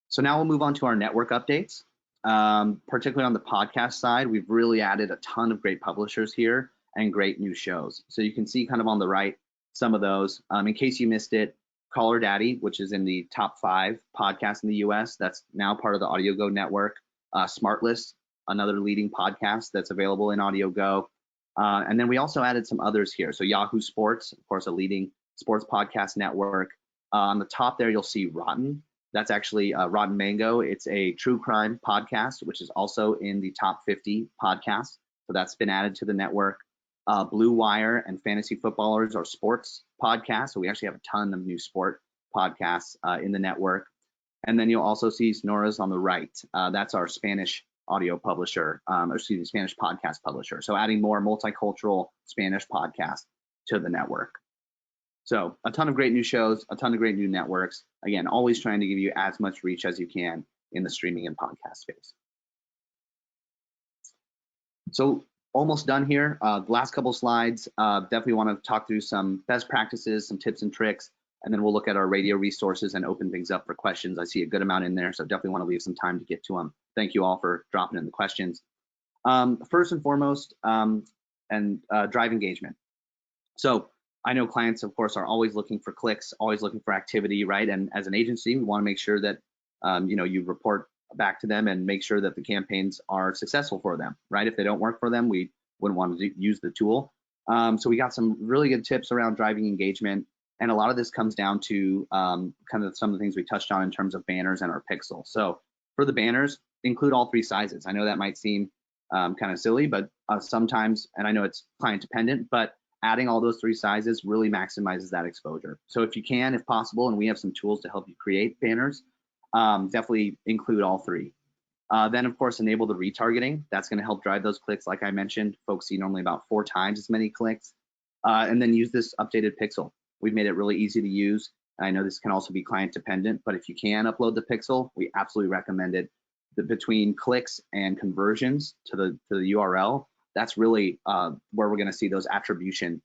So now we'll move on to our network updates. Particularly on the podcast side, we've really added a ton of great publishers here and great new shows. So you can see kind of on the right some of those. In case you missed it, Caller Daddy, which is in the top 5 podcasts in the US, that's now part of the AudioGO network. Smartlist, another leading podcast that's available in AudioGO. And then we also added some others here. So Yahoo Sports, of course, a leading sports podcast network. On the top there, you'll see Rotten. That's actually Rotten Mango. It's a true crime podcast, which is also in the top 50 podcasts. So that's been added to the network. Blue Wire and Fantasy Footballers are sports podcasts. So we actually have a ton of new sport podcasts in the network. And then you'll also see Snora's on the right. That's our Spanish audio publisher, Spanish podcast publisher. So adding more multicultural Spanish podcasts to the network. So a ton of great new shows, a ton of great new networks. Again, always trying to give you as much reach as you can in the streaming and podcast space. So almost done here. The last couple slides, definitely want to talk through some best practices, some tips and tricks, and then we'll look at our radio resources and open things up for questions. I see a good amount in there, so definitely want to leave some time to get to them. Thank you all for dropping in the questions. First and foremost, drive engagement. So I know clients, of course, are always looking for clicks, always looking for activity, right? And as an agency, we want to make sure that you report back to them and make sure that the campaigns are successful for them, right? If they don't work for them, we wouldn't want to use the tool. So we got some really good tips around driving engagement. And a lot of this comes down to kind of some of the things we touched on in terms of banners and our pixel. So for the banners, include all 3 sizes. I know that might seem kind of silly, but sometimes, and I know it's client dependent, but adding all those 3 sizes really maximizes that exposure. So if you can, if possible, and we have some tools to help you create banners, definitely include all 3. Then of course, enable the retargeting. That's going to help drive those clicks. Like I mentioned, folks see normally about 4 times as many clicks. And then use this updated pixel. We've made it really easy to use. I know this can also be client dependent, but if you can upload the pixel, we absolutely recommend it. Between clicks and conversions to the URL, that's really where we're going to see those attribution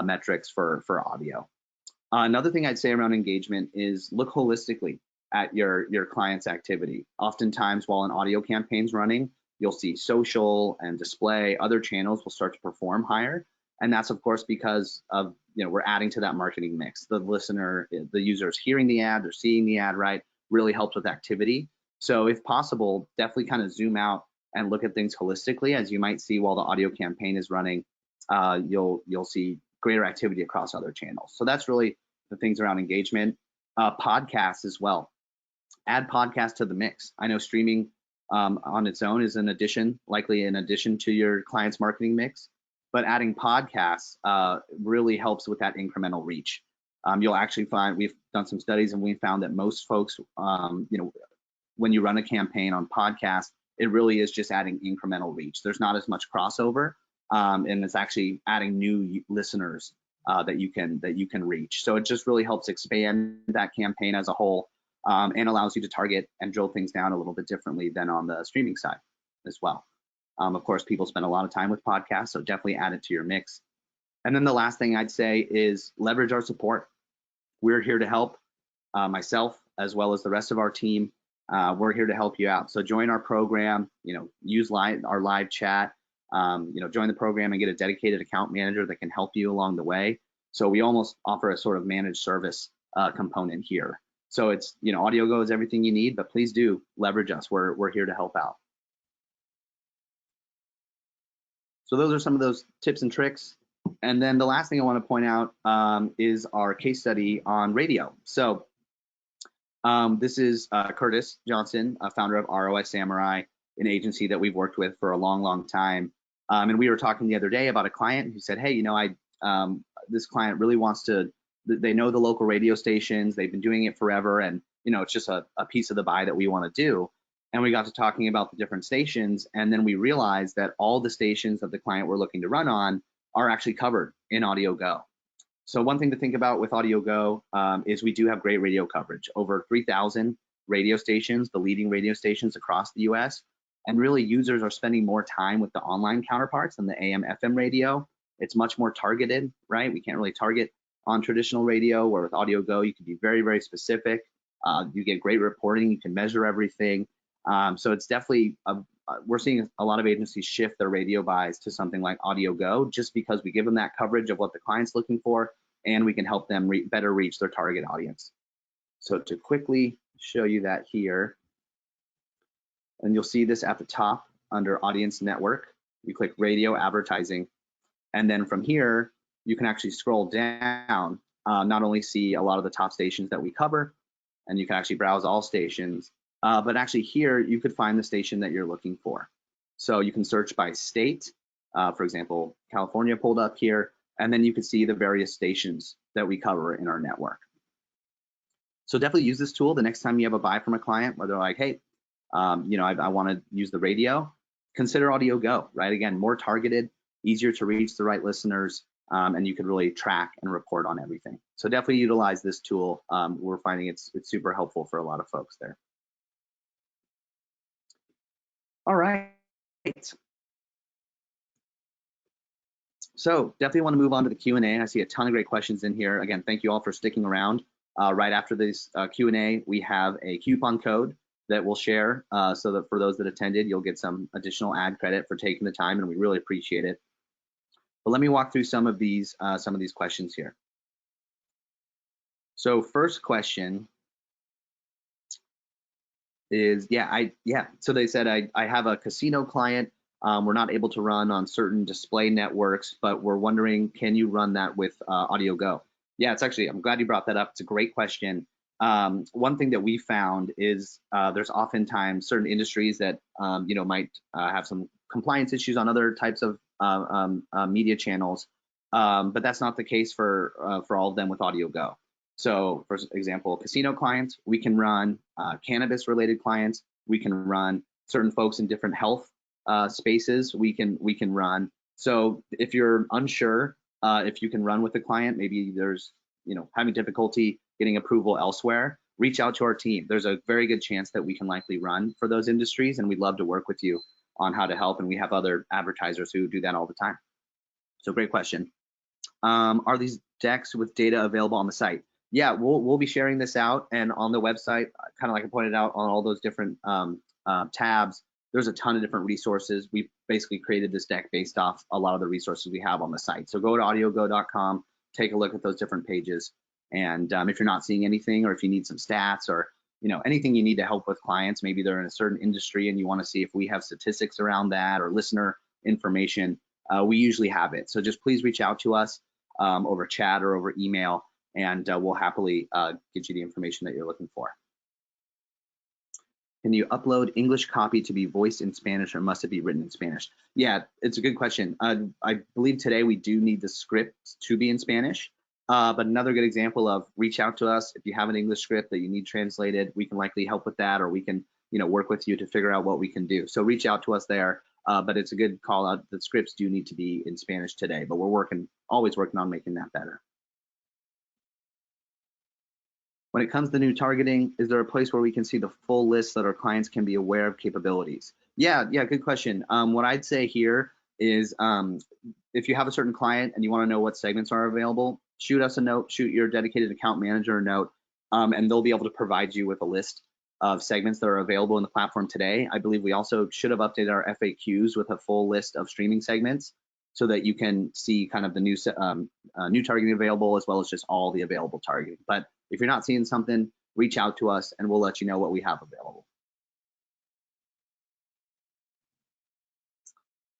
metrics for audio. Another thing I'd say around engagement is look holistically at your client's activity. Oftentimes, while an audio campaign's running, you'll see social and display, other channels will start to perform higher. And that's of course because of, we're adding to that marketing mix. The listener, the user is hearing the ad, they're seeing the ad, right? Really helps with activity. So if possible, definitely kind of zoom out and look at things holistically. As you might see while the audio campaign is running, you'll see greater activity across other channels. So that's really the things around engagement. Podcasts as well. Add podcasts to the mix. I know streaming on its own is likely an addition to your client's marketing mix, but adding podcasts really helps with that incremental reach. You'll actually find, we've done some studies and we found that most folks, when you run a campaign on podcast, it really is just adding incremental reach. There's not as much crossover, and it's actually adding new listeners that you can reach. So it just really helps expand that campaign as a whole, and allows you to target and drill things down a little bit differently than on the streaming side as well. Of course, people spend a lot of time with podcasts, so definitely add it to your mix. And then the last thing I'd say is leverage our support. We're here to help, myself as well as the rest of our team. We're here to help you out. So join our program, use our live chat, join the program and get a dedicated account manager that can help you along the way. So we almost offer a sort of managed service component here. So it's, AudioGO is everything you need, but please do leverage us. We're here to help out. So those are some of those tips and tricks. And then the last thing I want to point out is our case study on radio. So this is Curtis Johnson, founder of ROS Samurai, an agency that we've worked with for a long, long time. And we were talking the other day about a client who said, hey, this client really wants to, they know the local radio stations, they've been doing it forever, and it's just a piece of the pie that we want to do. And we got to talking about the different stations, and then we realized that all the stations that the client were looking to run on are actually covered in AudioGO. So one thing to think about with AudioGO is we do have great radio coverage, over 3,000 radio stations, the leading radio stations across the US. And really users are spending more time with the online counterparts than the AM FM radio. It's much more targeted, right? We can't really target on traditional radio, where with AudioGO, you can be very, very specific. You get great reporting, you can measure everything. So it's definitely, we're seeing a lot of agencies shift their radio buys to something like AudioGO, just because we give them that coverage of what the client's looking for, and we can help them better reach their target audience. So to quickly show you that here, and you'll see this at the top under Audience Network. You click Radio Advertising, and then from here, you can actually scroll down, not only see a lot of the top stations that we cover, and you can actually browse all stations, but actually here, you could find the station that you're looking for. So you can search by state, for example, California pulled up here, and then you can see the various stations that we cover in our network. So definitely use this tool the next time you have a buy from a client where they're like, hey, I want to use the radio, consider AudioGO, right? Again, more targeted, easier to reach the right listeners, and you can really track and report on everything. So definitely utilize this tool. We're finding it's super helpful for a lot of folks there. All right. So definitely want to move on to the Q&A. I see a ton of great questions in here. Again, thank you all for sticking around. Right after this Q&A, we have a coupon code that we'll share so that for those that attended, you'll get some additional ad credit for taking the time, and we really appreciate it. But let me walk through some of these questions here. So first question is, so they said, I have a casino client. We're not able to run on certain display networks, but we're wondering, can you run that with AudioGO? Yeah, it's actually, I'm glad you brought that up. It's a great question. One thing that we found is there's oftentimes certain industries that might have some compliance issues on other types of media channels, but that's not the case for all of them with AudioGO. So, for example, casino clients, we can run cannabis-related clients. We can run certain folks in different health spaces. We can run. So, if you're unsure if you can run with a client, maybe there's having difficulty getting approval elsewhere, reach out to our team. There's a very good chance that we can likely run for those industries, and we'd love to work with you on how to help. And we have other advertisers who do that all the time. So great question. Are these decks with data available on the site? Yeah, we'll be sharing this out, and on the website, kind of like I pointed out, on all those different tabs, there's a ton of different resources. We've basically created this deck based off a lot of the resources we have on the site. So go to audiogo.com, take a look at those different pages. And if you're not seeing anything, or if you need some stats, or anything you need to help with clients, maybe they're in a certain industry and you want to see if we have statistics around that or listener information, we usually have it. So just please reach out to us over chat or over email, and we'll happily get you the information that you're looking for. Can you upload English copy to be voiced in Spanish, or must it be written in Spanish? Yeah, it's a good question. I believe today we do need the script to be in Spanish, but another good example of reach out to us if you have an English script that you need translated. We can likely help with that, or we can work with you to figure out what we can do. So reach out to us there, but it's a good call out. The scripts do need to be in Spanish today, but we're always working on making that better. When it comes to new targeting, is there a place where we can see the full list so that our clients can be aware of capabilities? Yeah, good question. What I'd say here is if you have a certain client and you want to know what segments are available, shoot us a note, shoot your dedicated account manager a note, and they'll be able to provide you with a list of segments that are available in the platform today. I believe we also should have updated our FAQs with a full list of streaming segments so that you can see kind of the new targeting available, as well as just all the available targeting. But if you're not seeing something, reach out to us and we'll let you know what we have available.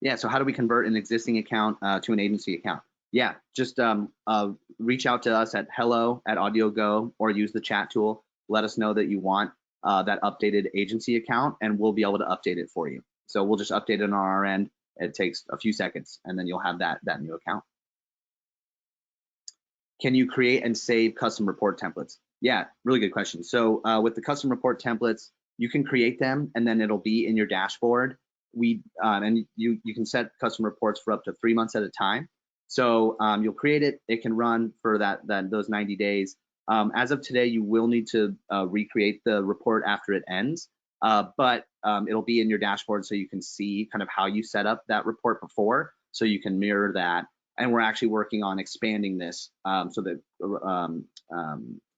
Yeah, so how do we convert an existing account to an agency account? Yeah, just reach out to us at hello@AudioGO, or use the chat tool. Let us know that you want that updated agency account, and we'll be able to update it for you. So we'll just update it on our end. It takes a few seconds, and then you'll have that new account. Can you create and save custom report templates? Yeah, really good question. So with the custom report templates, you can create them, and then it'll be in your dashboard. And you can set custom reports for up to 3 months at a time. So you'll create it. It can run for those 90 days. As of today, you will need to recreate the report after it ends, but it'll be in your dashboard, so you can see kind of how you set up that report before, so you can mirror that. And we're actually working on expanding this so that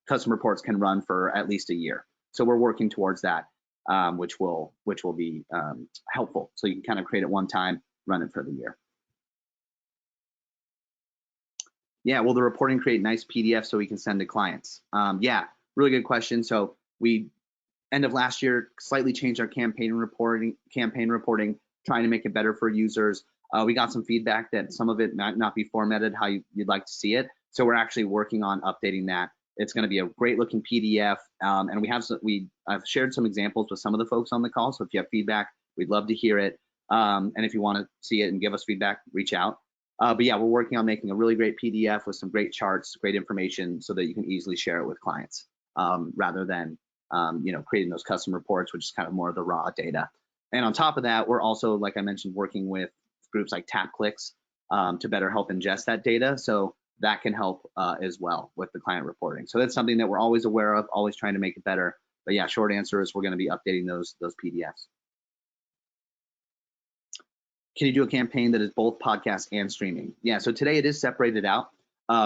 custom reports can run for at least a year. So we're working towards that, which will be helpful. So you can kind of create it one time, run it for the year. Yeah, will the reporting create nice PDFs so we can send to clients? Yeah, really good question. So we, end of last year, slightly changed our campaign reporting, trying to make it better for users. We got some feedback that some of it might not be formatted how you'd like to see it. So we're actually working on updating that. It's going to be a great looking PDF, and I've shared some examples with some of the folks on the call. So if you have feedback, we'd love to hear it. And if you want to see it and give us feedback, reach out. But yeah, we're working on making a really great PDF with some great charts, great information, so that you can easily share it with clients, rather than creating those custom reports, which is kind of more of the raw data. And on top of that, we're also, like I mentioned, working with groups like TapClicks to better help ingest that data. So that can help as well with the client reporting. So that's something that we're always aware of, always trying to make it better. But yeah, short answer is we're going to be updating those PDFs. Can you do a campaign that is both podcast and streaming? Yeah, so today it is separated out.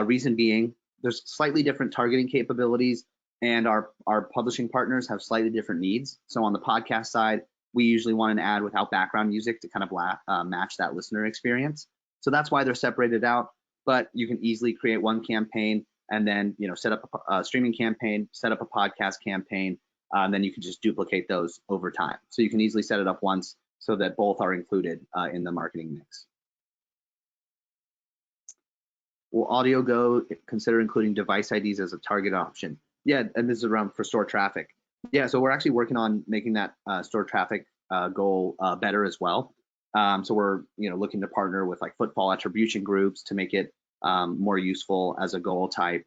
Reason being, there's slightly different targeting capabilities, and our publishing partners have slightly different needs. So on the podcast side, we usually want an ad without background music to kind of match that listener experience. So that's why they're separated out. But you can easily create one campaign and then set up a streaming campaign, set up a podcast campaign, and then you can just duplicate those over time. So you can easily set it up once so that both are included in the marketing mix. Will AudioGO consider including device IDs as a target option? Yeah, and this is around for store traffic. Yeah, so we're actually working on making that store traffic goal better as well. So we're looking to partner with like footfall attribution groups to make it more useful as a goal type.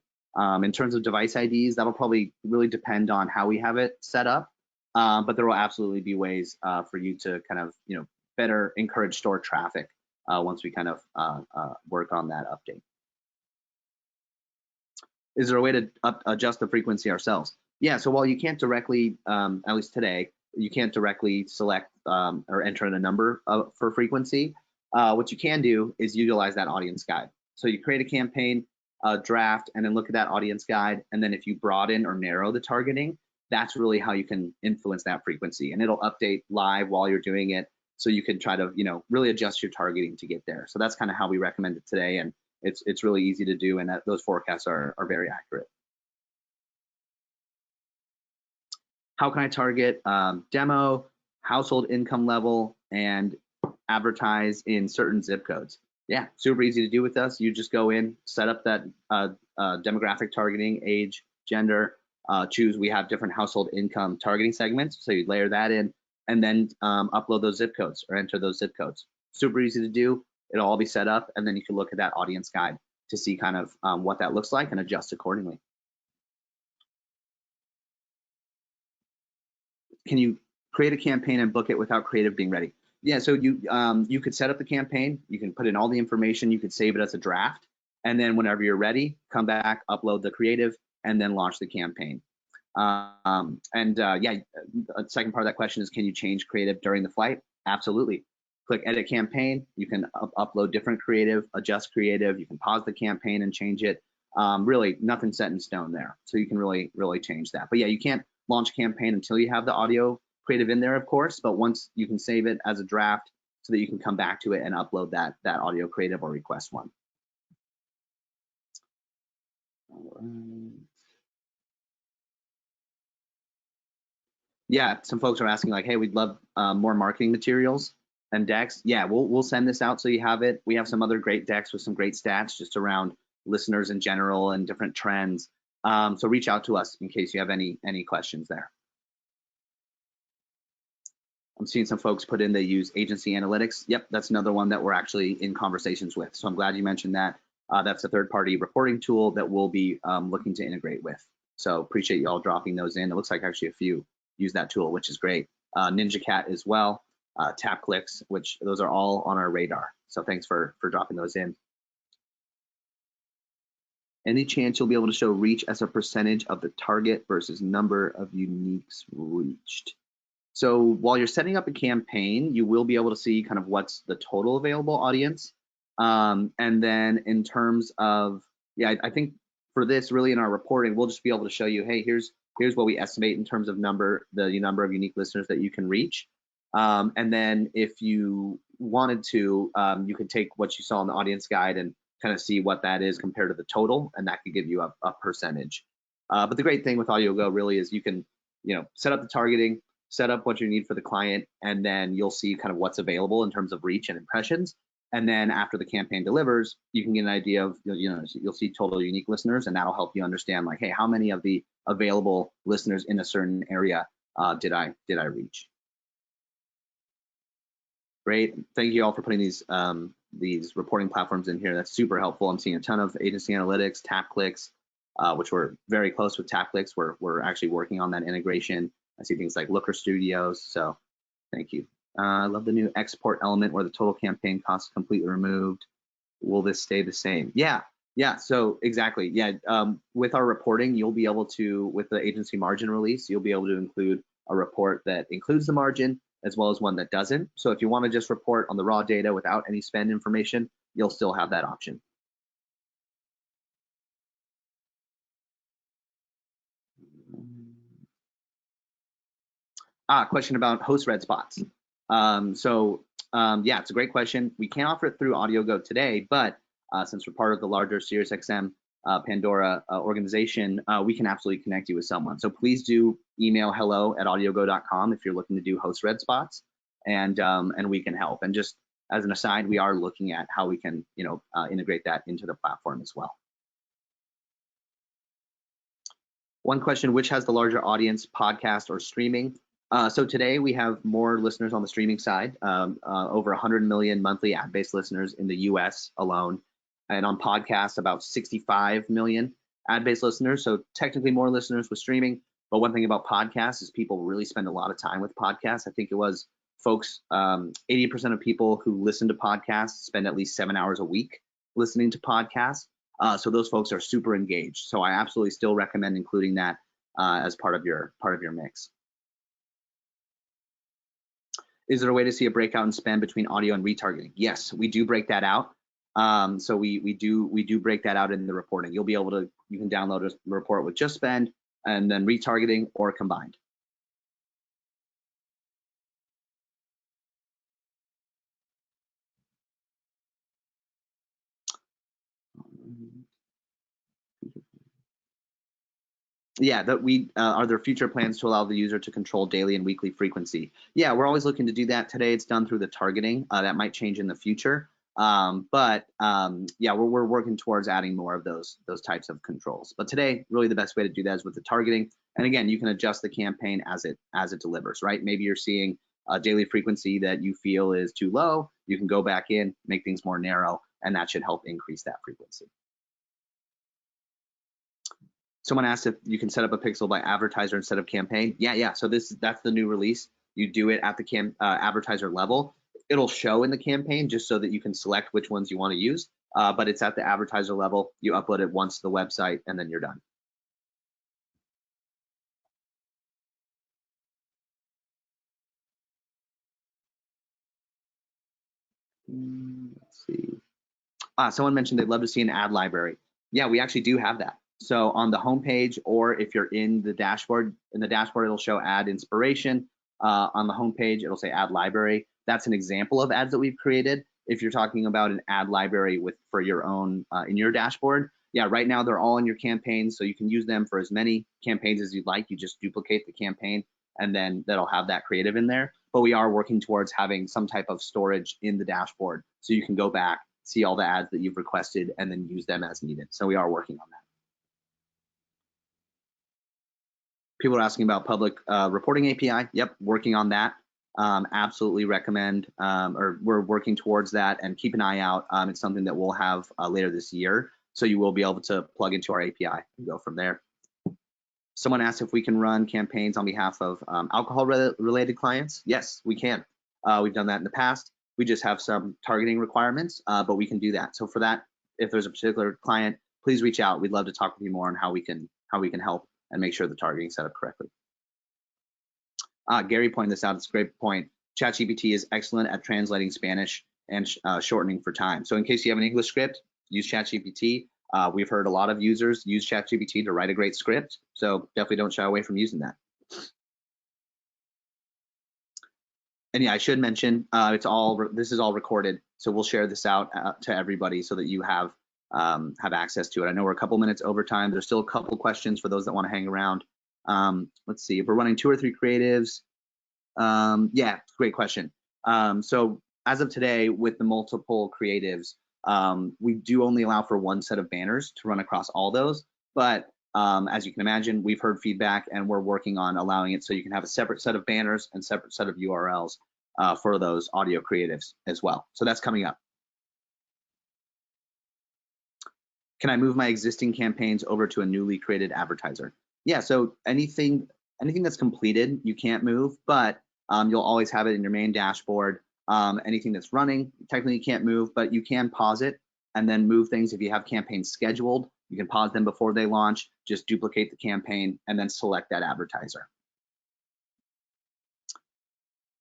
In terms of device IDs, that'll probably really depend on how we have it set up, but there will absolutely be ways for you to kind of better encourage store traffic once we kind of work on that update. Is there a way to adjust the frequency ourselves? Yeah, so while you can't directly, at least today, you can't directly select or enter in a number for frequency, what you can do is utilize that audience guide. So you create a campaign, draft, and then look at that audience guide. And then if you broaden or narrow the targeting, that's really how you can influence that frequency. And it'll update live while you're doing it. So you can try to, really adjust your targeting to get there. So that's kind of how we recommend it today. And it's really easy to do, and those forecasts are very accurate. How can I target demo, household income level, and advertise in certain zip codes? Yeah, super easy to do with us. You just go in, set up that demographic targeting, age, gender, choose. We have different household income targeting segments, so you layer that in, and then upload those zip codes or enter those zip codes. Super easy to do. It'll all be set up, and then you can look at that audience guide to see kind of what that looks like and adjust accordingly. Can you create a campaign and book it without creative being ready? Yeah, so you could set up the campaign, you can put in all the information, you could save it as a draft, and then whenever you're ready, come back, upload the creative, and then launch the campaign. Yeah, the second part of that question is, can you change creative during the flight? Absolutely. Click edit campaign, you can upload different creative, adjust creative, you can pause the campaign and change it. Really nothing set in stone there, so you can really change that. But yeah, you can't launch a campaign until you have the audio creative in there, of course, but once you can save it as a draft so that you can come back to it and upload that audio creative or request one. All right. Yeah, some folks are asking like, hey, we'd love more marketing materials and decks. Yeah, we'll send this out so you have it. We have some other great decks with some great stats just around listeners in general and different trends. So reach out to us in case you have any questions there. I'm seeing some folks put in they use agency analytics. Yep, that's another one that we're actually in conversations with. So I'm glad you mentioned that. That's a third-party reporting tool that we'll be looking to integrate with. So appreciate you all dropping those in. It looks like actually a few use that tool, which is great. NinjaCat as well, TapClicks, which those are all on our radar. So thanks for dropping those in. Any chance you'll be able to show reach as a percentage of the target versus number of uniques reached? So while you're setting up a campaign, you will be able to see kind of what's the total available audience. And then in terms of, yeah, I think for this really in our reporting, we'll just be able to show you, hey, here's what we estimate in terms of the number of unique listeners that you can reach. And then if you wanted to, you could take what you saw in the audience guide and kind of see what that is compared to the total, and that could give you a percentage. But the great thing with AudioGO really is you can, set up the targeting, set up what you need for the client, and then you'll see kind of what's available in terms of reach and impressions. And then after the campaign delivers, you can get an idea of, you'll see total unique listeners, and that'll help you understand like, hey, how many of the available listeners in a certain area did I reach? Great, thank you all for putting these reporting platforms in here. That's super helpful. I'm seeing a ton of agency analytics, TapClicks, which we're very close with TapClicks. We're actually working on that integration. I see things like Looker Studios, so thank you. I love the new export element where the total campaign cost is completely removed. Will this stay the same? Yeah, so exactly. Yeah, with our reporting, you'll be able to, with the agency margin release, you'll be able to include a report that includes the margin as well as one that doesn't. So if you want to just report on the raw data without any spend information, you'll still have that option. Question about host red spots. Yeah, it's a great question. We can't offer it through AudioGO today, but since we're part of the larger SiriusXM Pandora organization, we can absolutely connect you with someone. So please do email hello@audiogo.com if you're looking to do host red spots, and we can help. And just as an aside, we are looking at how we can, integrate that into the platform as well. One question, which has the larger audience, podcast or streaming? So today we have more listeners on the streaming side, over 100 million monthly ad-based listeners in the US alone. And on podcasts, about 65 million ad-based listeners. So technically more listeners with streaming. But one thing about podcasts is people really spend a lot of time with podcasts. I think it was folks, 80% of people who listen to podcasts spend at least 7 hours a week listening to podcasts. So those folks are super engaged. So I absolutely still recommend including that as part of your mix. Is there a way to see a breakout in spend between audio and retargeting? Yes, we do break that out. So we do break that out in the reporting. You can download a report with just spend and then retargeting or combined. Yeah, that are there future plans to allow the user to control daily and weekly frequency? Yeah, we're always looking to do that. Today it's done through the targeting. That might change in the future. Yeah, we're working towards adding more of those types of controls. But today, really the best way to do that is with the targeting. And again, you can adjust the campaign as it delivers, right? Maybe you're seeing a daily frequency that you feel is too low. You can go back in, make things more narrow, and that should help increase that frequency. Someone asked if you can set up a pixel by advertiser instead of campaign. Yeah. So that's the new release. You do it at the advertiser level. It'll show in the campaign just so that you can select which ones you want to use. But it's at the advertiser level. You upload it once to the website, and then you're done. Let's see. Someone mentioned they'd love to see an ad library. Yeah, we actually do have that. So on the homepage, or if you're in the dashboard, it'll show ad inspiration. On the homepage, it'll say ad library. That's an example of ads that we've created. If you're talking about an ad library for your own in your dashboard, yeah, right now they're all in your campaigns, so you can use them for as many campaigns as you'd like. You just duplicate the campaign, and then that'll have that creative in there. But we are working towards having some type of storage in the dashboard, so you can go back, see all the ads that you've requested, and then use them as needed. So we are working on that. People are asking about public reporting API. Yep, working on that. Absolutely recommend, or we're working towards that, and keep an eye out. It's something that we'll have later this year. So you will be able to plug into our API and go from there. Someone asked if we can run campaigns on behalf of alcohol-related clients. Yes, we can. We've done that in the past. We just have some targeting requirements, but we can do that. So for that, if there's a particular client, please reach out. We'd love to talk with you more on how we can help and make sure the targeting is set up correctly. Gary pointed this out. It's a great point. ChatGPT is excellent at translating Spanish and shortening for time. So in case you have an English script, use ChatGPT. We've heard a lot of users use ChatGPT to write a great script. So definitely don't shy away from using that. And yeah, I should mention this is all recorded, so we'll share this out to everybody so that you have access to it. I know we're a couple minutes over time. There's still a couple questions for those that want to hang around. Let's see if we're running 2 or 3 creatives. Yeah, great question. So as of today, with the multiple creatives, we do only allow for one set of banners to run across all those. But as you can imagine, we've heard feedback, and we're working on allowing it so you can have a separate set of banners and separate set of URLs for those audio creatives as well. So that's coming up. Can I move my existing campaigns over to a newly created advertiser? Yeah, so anything that's completed, you can't move, but you'll always have it in your main dashboard. Anything that's running, technically you can't move, but you can pause it and then move things. If you have campaigns scheduled, you can pause them before they launch, just duplicate the campaign, and then select that advertiser.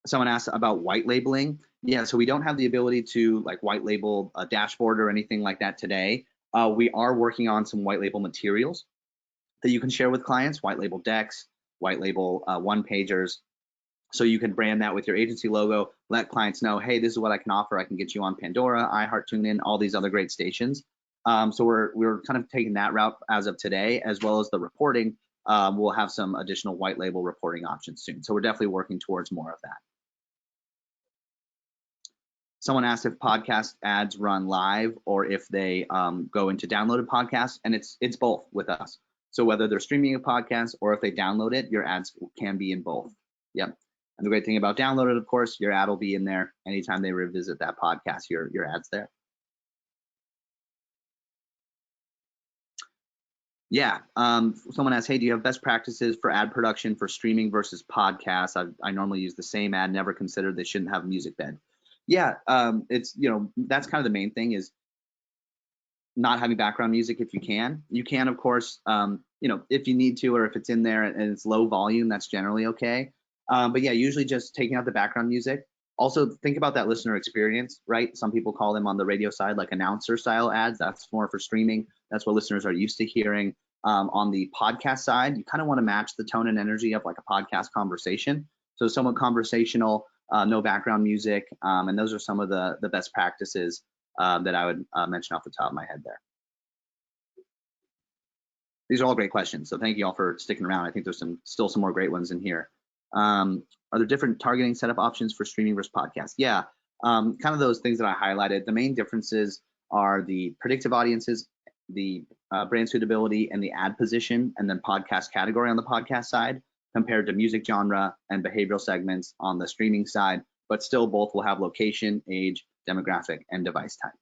Someone asked about white labeling. Yeah, so we don't have the ability to white label a dashboard or anything like that today. We are working on some white label materials that you can share with clients, white label decks, white label one-pagers. So you can brand that with your agency logo, let clients know, hey, this is what I can offer. I can get you on Pandora, iHeart, TuneIn, all these other great stations. So we're kind of taking that route as of today, as well as the reporting. We'll have some additional white label reporting options soon. So we're definitely working towards more of that. Someone asked if podcast ads run live or if they go into downloaded podcasts, and it's both with us. So whether they're streaming a podcast or if they download it, your ads can be in both. Yep. And the great thing about downloaded, of course, your ad will be in there anytime they revisit that podcast. Your ad's there. Yeah. Someone asked, hey, do you have best practices for ad production for streaming versus podcasts? I normally use the same ad, never considered they shouldn't have a music bed. Yeah, it's, that's kind of the main thing is not having background music if you can. You can, of course, if you need to, or if it's in there and it's low volume, that's generally okay. But yeah, usually just taking out the background music. Also think about that listener experience, right? Some people call them on the radio side like announcer style ads. That's more for streaming. That's what listeners are used to hearing. On the podcast side, you kind of want to match the tone and energy of like a podcast conversation. So somewhat conversational, no background music, and those are some of the best practices that I would mention off the top of my head there. These are all great questions, so thank you all for sticking around. I think there's still some more great ones in here. Are there different targeting setup options for streaming versus podcast? Yeah, kind of those things that I highlighted. The main differences are the predictive audiences, the brand suitability, and the ad position, and then podcast category on the podcast side, compared to music genre and behavioral segments on the streaming side, but still both will have location, age, demographic, and device type.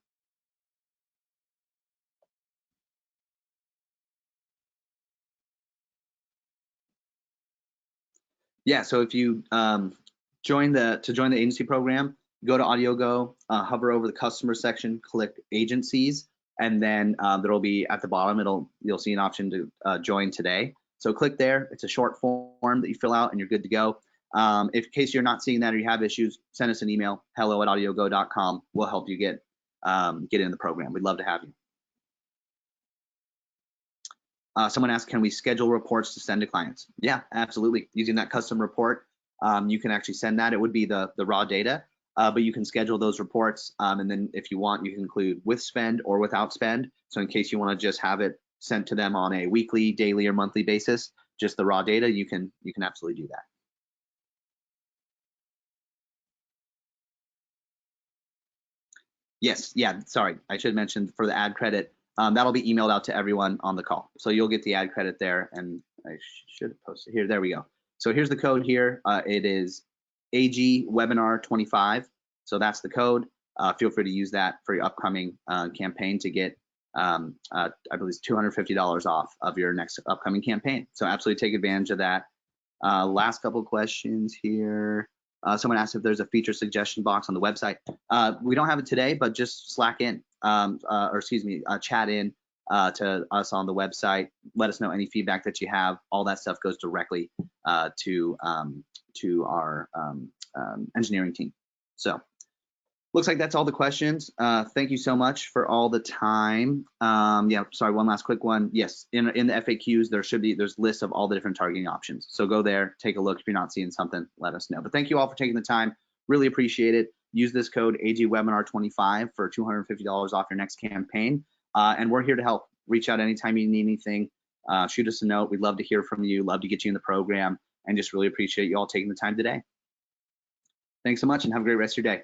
Yeah, so if you join the agency program, go to AudioGO, hover over the customer section, click agencies, and then there'll be at the bottom, you'll see an option to join today. So click there. It's a short form that you fill out and you're good to go. If in case you're not seeing that or you have issues, send us an email, hello@audiogo.com. We'll help you get in the program. We'd love to have you. Someone asked, can we schedule reports to send to clients? Yeah, absolutely. Using that custom report, you can actually send that. It would be the raw data, but you can schedule those reports. And then if you want, you can include with spend or without spend. So in case you want to just have it sent to them on a weekly, daily, or monthly basis, just the raw data, you can absolutely do that. Yes, yeah, sorry, I should have mentioned for the ad credit, that'll be emailed out to everyone on the call. So you'll get the ad credit there, and I should have posted here. There we go. So here's the code here. It is AG Webinar 25. So that's the code. Feel free to use that for your upcoming campaign to get, I believe it's $250 off of your next upcoming campaign. So absolutely take advantage of that. Last couple questions here. Someone asked if there's a feature suggestion box on the website. We don't have it today, but just Slack in, chat in to us on the website. Let us know any feedback that you have. All that stuff goes directly to our engineering team. So looks like that's all the questions. Thank you so much for all the time. Yeah, sorry, one last quick one. Yes, in the FAQs, there's lists of all the different targeting options. So go there, take a look. If you're not seeing something, let us know. But thank you all for taking the time. Really appreciate it. Use this code AGWebinar25 for $250 off your next campaign. And we're here to help. Reach out anytime you need anything. Shoot us a note. We'd love to hear from you. Love to get you in the program. And just really appreciate you all taking the time today. Thanks so much and have a great rest of your day.